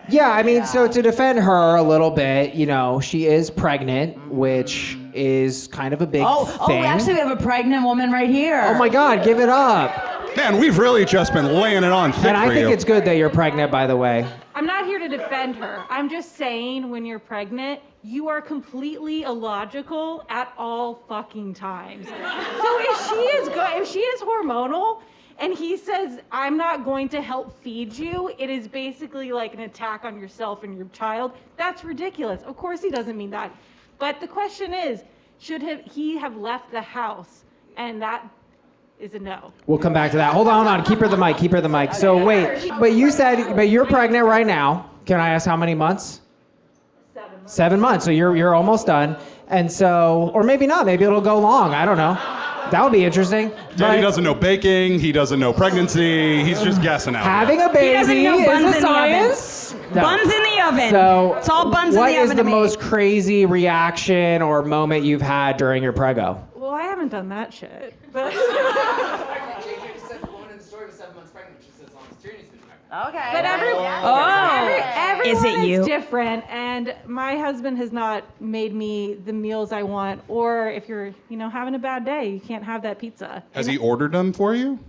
Yeah, I mean, so to defend her a little bit, you know, she is pregnant, which is kind of a big thing. Actually, we have a pregnant woman right here. Oh my God, give it up. Man, we've really just been laying it on thick And I for think you. it's good that you're pregnant, by the way. I'm not here to defend her. I'm just saying when you're pregnant, you are completely illogical at all fucking times. So if she is hormonal and he says, I'm not going to help feed you, it is basically like an attack on yourself and your child. That's ridiculous. Of course he doesn't mean that. But the question is, should he have left the house? And that is a no. We'll come back to that. Hold on. Keep her the mic. So wait, but you're pregnant right now. Can I ask how many months? 7 months. 7 months. So you're almost done. And so, or maybe not. Maybe it'll go long. I don't know. That would be interesting. Daddy doesn't know baking. He doesn't know pregnancy. He's just guessing out. Having a He doesn't baby know is buns a in the science. oven. Buns in the oven. So It's all buns in what the is oven the to me. most crazy reaction or moment you've had during your prego? Well, I haven't done that shit. But JJ just said the woman in the story was 7 months pregnant. She said as long as Tierney's been pregnant. Okay. But everyone Is it you? is different, and my husband has not made me the meals I want. Or if you're, having a bad day, you can't have that pizza. Has he ordered them for you?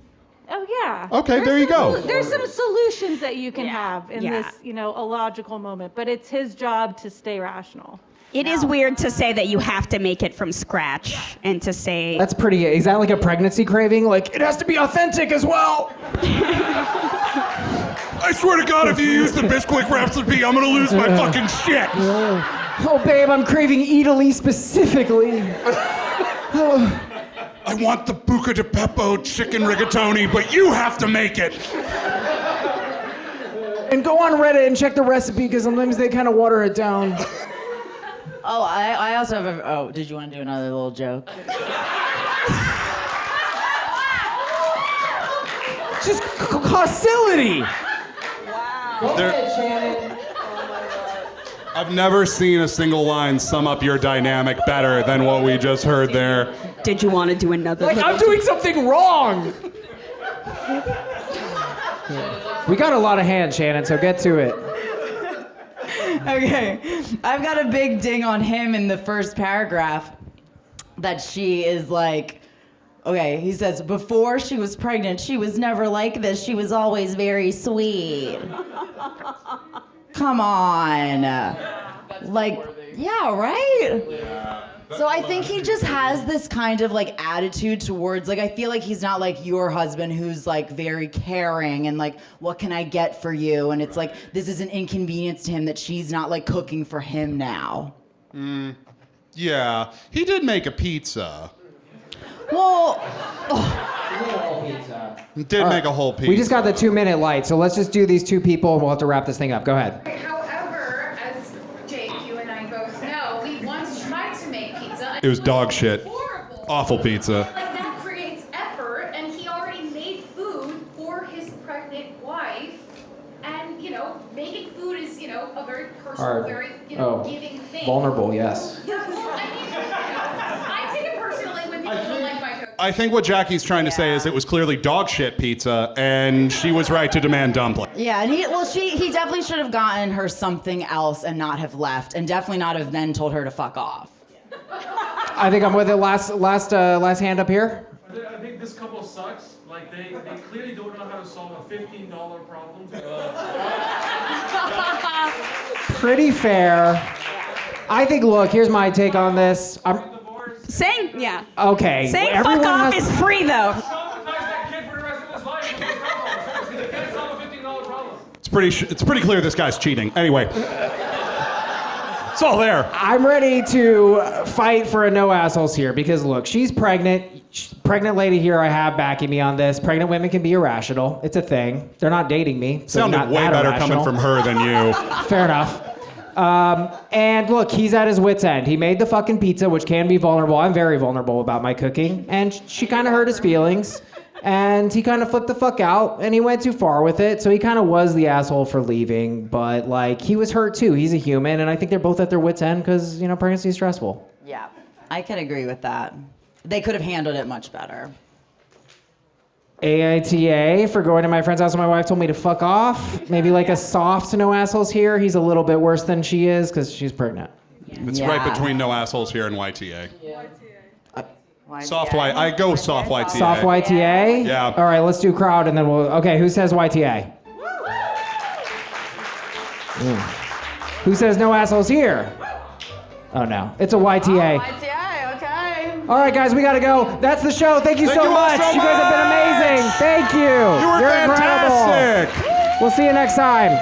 Oh yeah. Okay, there you go. There's some solutions that you can have in Yeah. this, illogical moment, but it's his job to stay rational. It is weird to say that you have to make it from scratch and to say That's pretty. Is that like a pregnancy craving? Like, it has to be authentic as well. I swear to God, if you use the Bisquick recipe, I'm gonna lose my fucking shit. Oh, babe, I'm craving Italy specifically. I want the buca di beppo chicken rigatoni, but you have to make it. And go on Reddit and check the recipe because sometimes they kind of water it down. Oh, I also have a. Oh, did you want to do another little joke? Just hostility. Wow. Go There- ahead, Shannon. I've never seen a single line sum up your dynamic better than what we just heard there. Did you want to do another? Like, I'm doing something wrong. We got a lot of hands, Shannon, so get to it. Okay, I've got a big ding on him in the first paragraph that she is like, okay, he says, before she was pregnant, she was never like this. She was always very sweet. Come on. Like, yeah, right? So I think he just has this kind of like attitude towards, like, I feel like he's not like your husband who's like very caring and like, what can I get for you? And it's like, this is an inconvenience to him that she's not like cooking for him now. Yeah, he did make a pizza. Well, Did make a whole pizza. We just got the 2-minute light, so let's just do these two people and we'll have to wrap this thing up. Go ahead. However, as Jake, you and I both know, we once tried to make pizza. It was dog shit. Horrible. Awful pizza. Like that creates effort, and he already made food for his pregnant wife. And, you know, making food is, you know, a very personal, very, you know, giving thing. Vulnerable, yes. Yeah, well, I mean, you know, I take it personally when people don't like my cooking. I think what Jackie's trying to say is it was clearly dog shit pizza, and she was right to demand dumpling. yeah, and he definitely should have gotten her something else and not have left, and definitely not have then told her to fuck off. I think I'm with it. Last hand up here. I think this couple sucks. Like they clearly don't know how to solve a $15 problem. Pretty fair. I think, look, here's my take on this. Saying, yeah. Okay. Saying everyone fuck off has- is free, though. Traumatize that kid for the rest of his life. With those problems. They can't solve a $15 problem. It's pretty clear this guy's cheating. Anyway. It's all there. I'm ready to fight for a no assholes here because look, she's pregnant. Pregnant lady here I have backing me on this. Pregnant women can be irrational. It's a thing. They're not dating me. So Sounded not way that better irrational. coming from her than you. Fair enough. And look, he's at his wit's end. He made the fucking pizza, which can be vulnerable. I'm very vulnerable about my cooking. And she kind of hurt his feelings. And he kind of flipped the fuck out, and he went too far with it. So he kind of was the asshole for leaving. But, like, he was hurt too. He's a human, and I think they're both at their wit's end because, you know, pregnancy is stressful. Yeah, I can agree with that. They could have handled it much better. AITA for going to my friend's house and my wife told me to fuck off. Maybe like a soft no assholes here. He's a little bit worse than she is because she's pregnant. It's right between no assholes here and YTA. Soft YTA. I go soft YTA. Soft YTA? Yeah. All right, let's do crowd and then we'll. Okay, who says YTA? Who says no assholes here? Oh no, it's a YTA. YTA, okay. All right, guys, we gotta go. That's the show. Thank you Thank so you all much. so You guys have been amazing. Thank you. You were You're fantastic. incredible. We'll see you next time.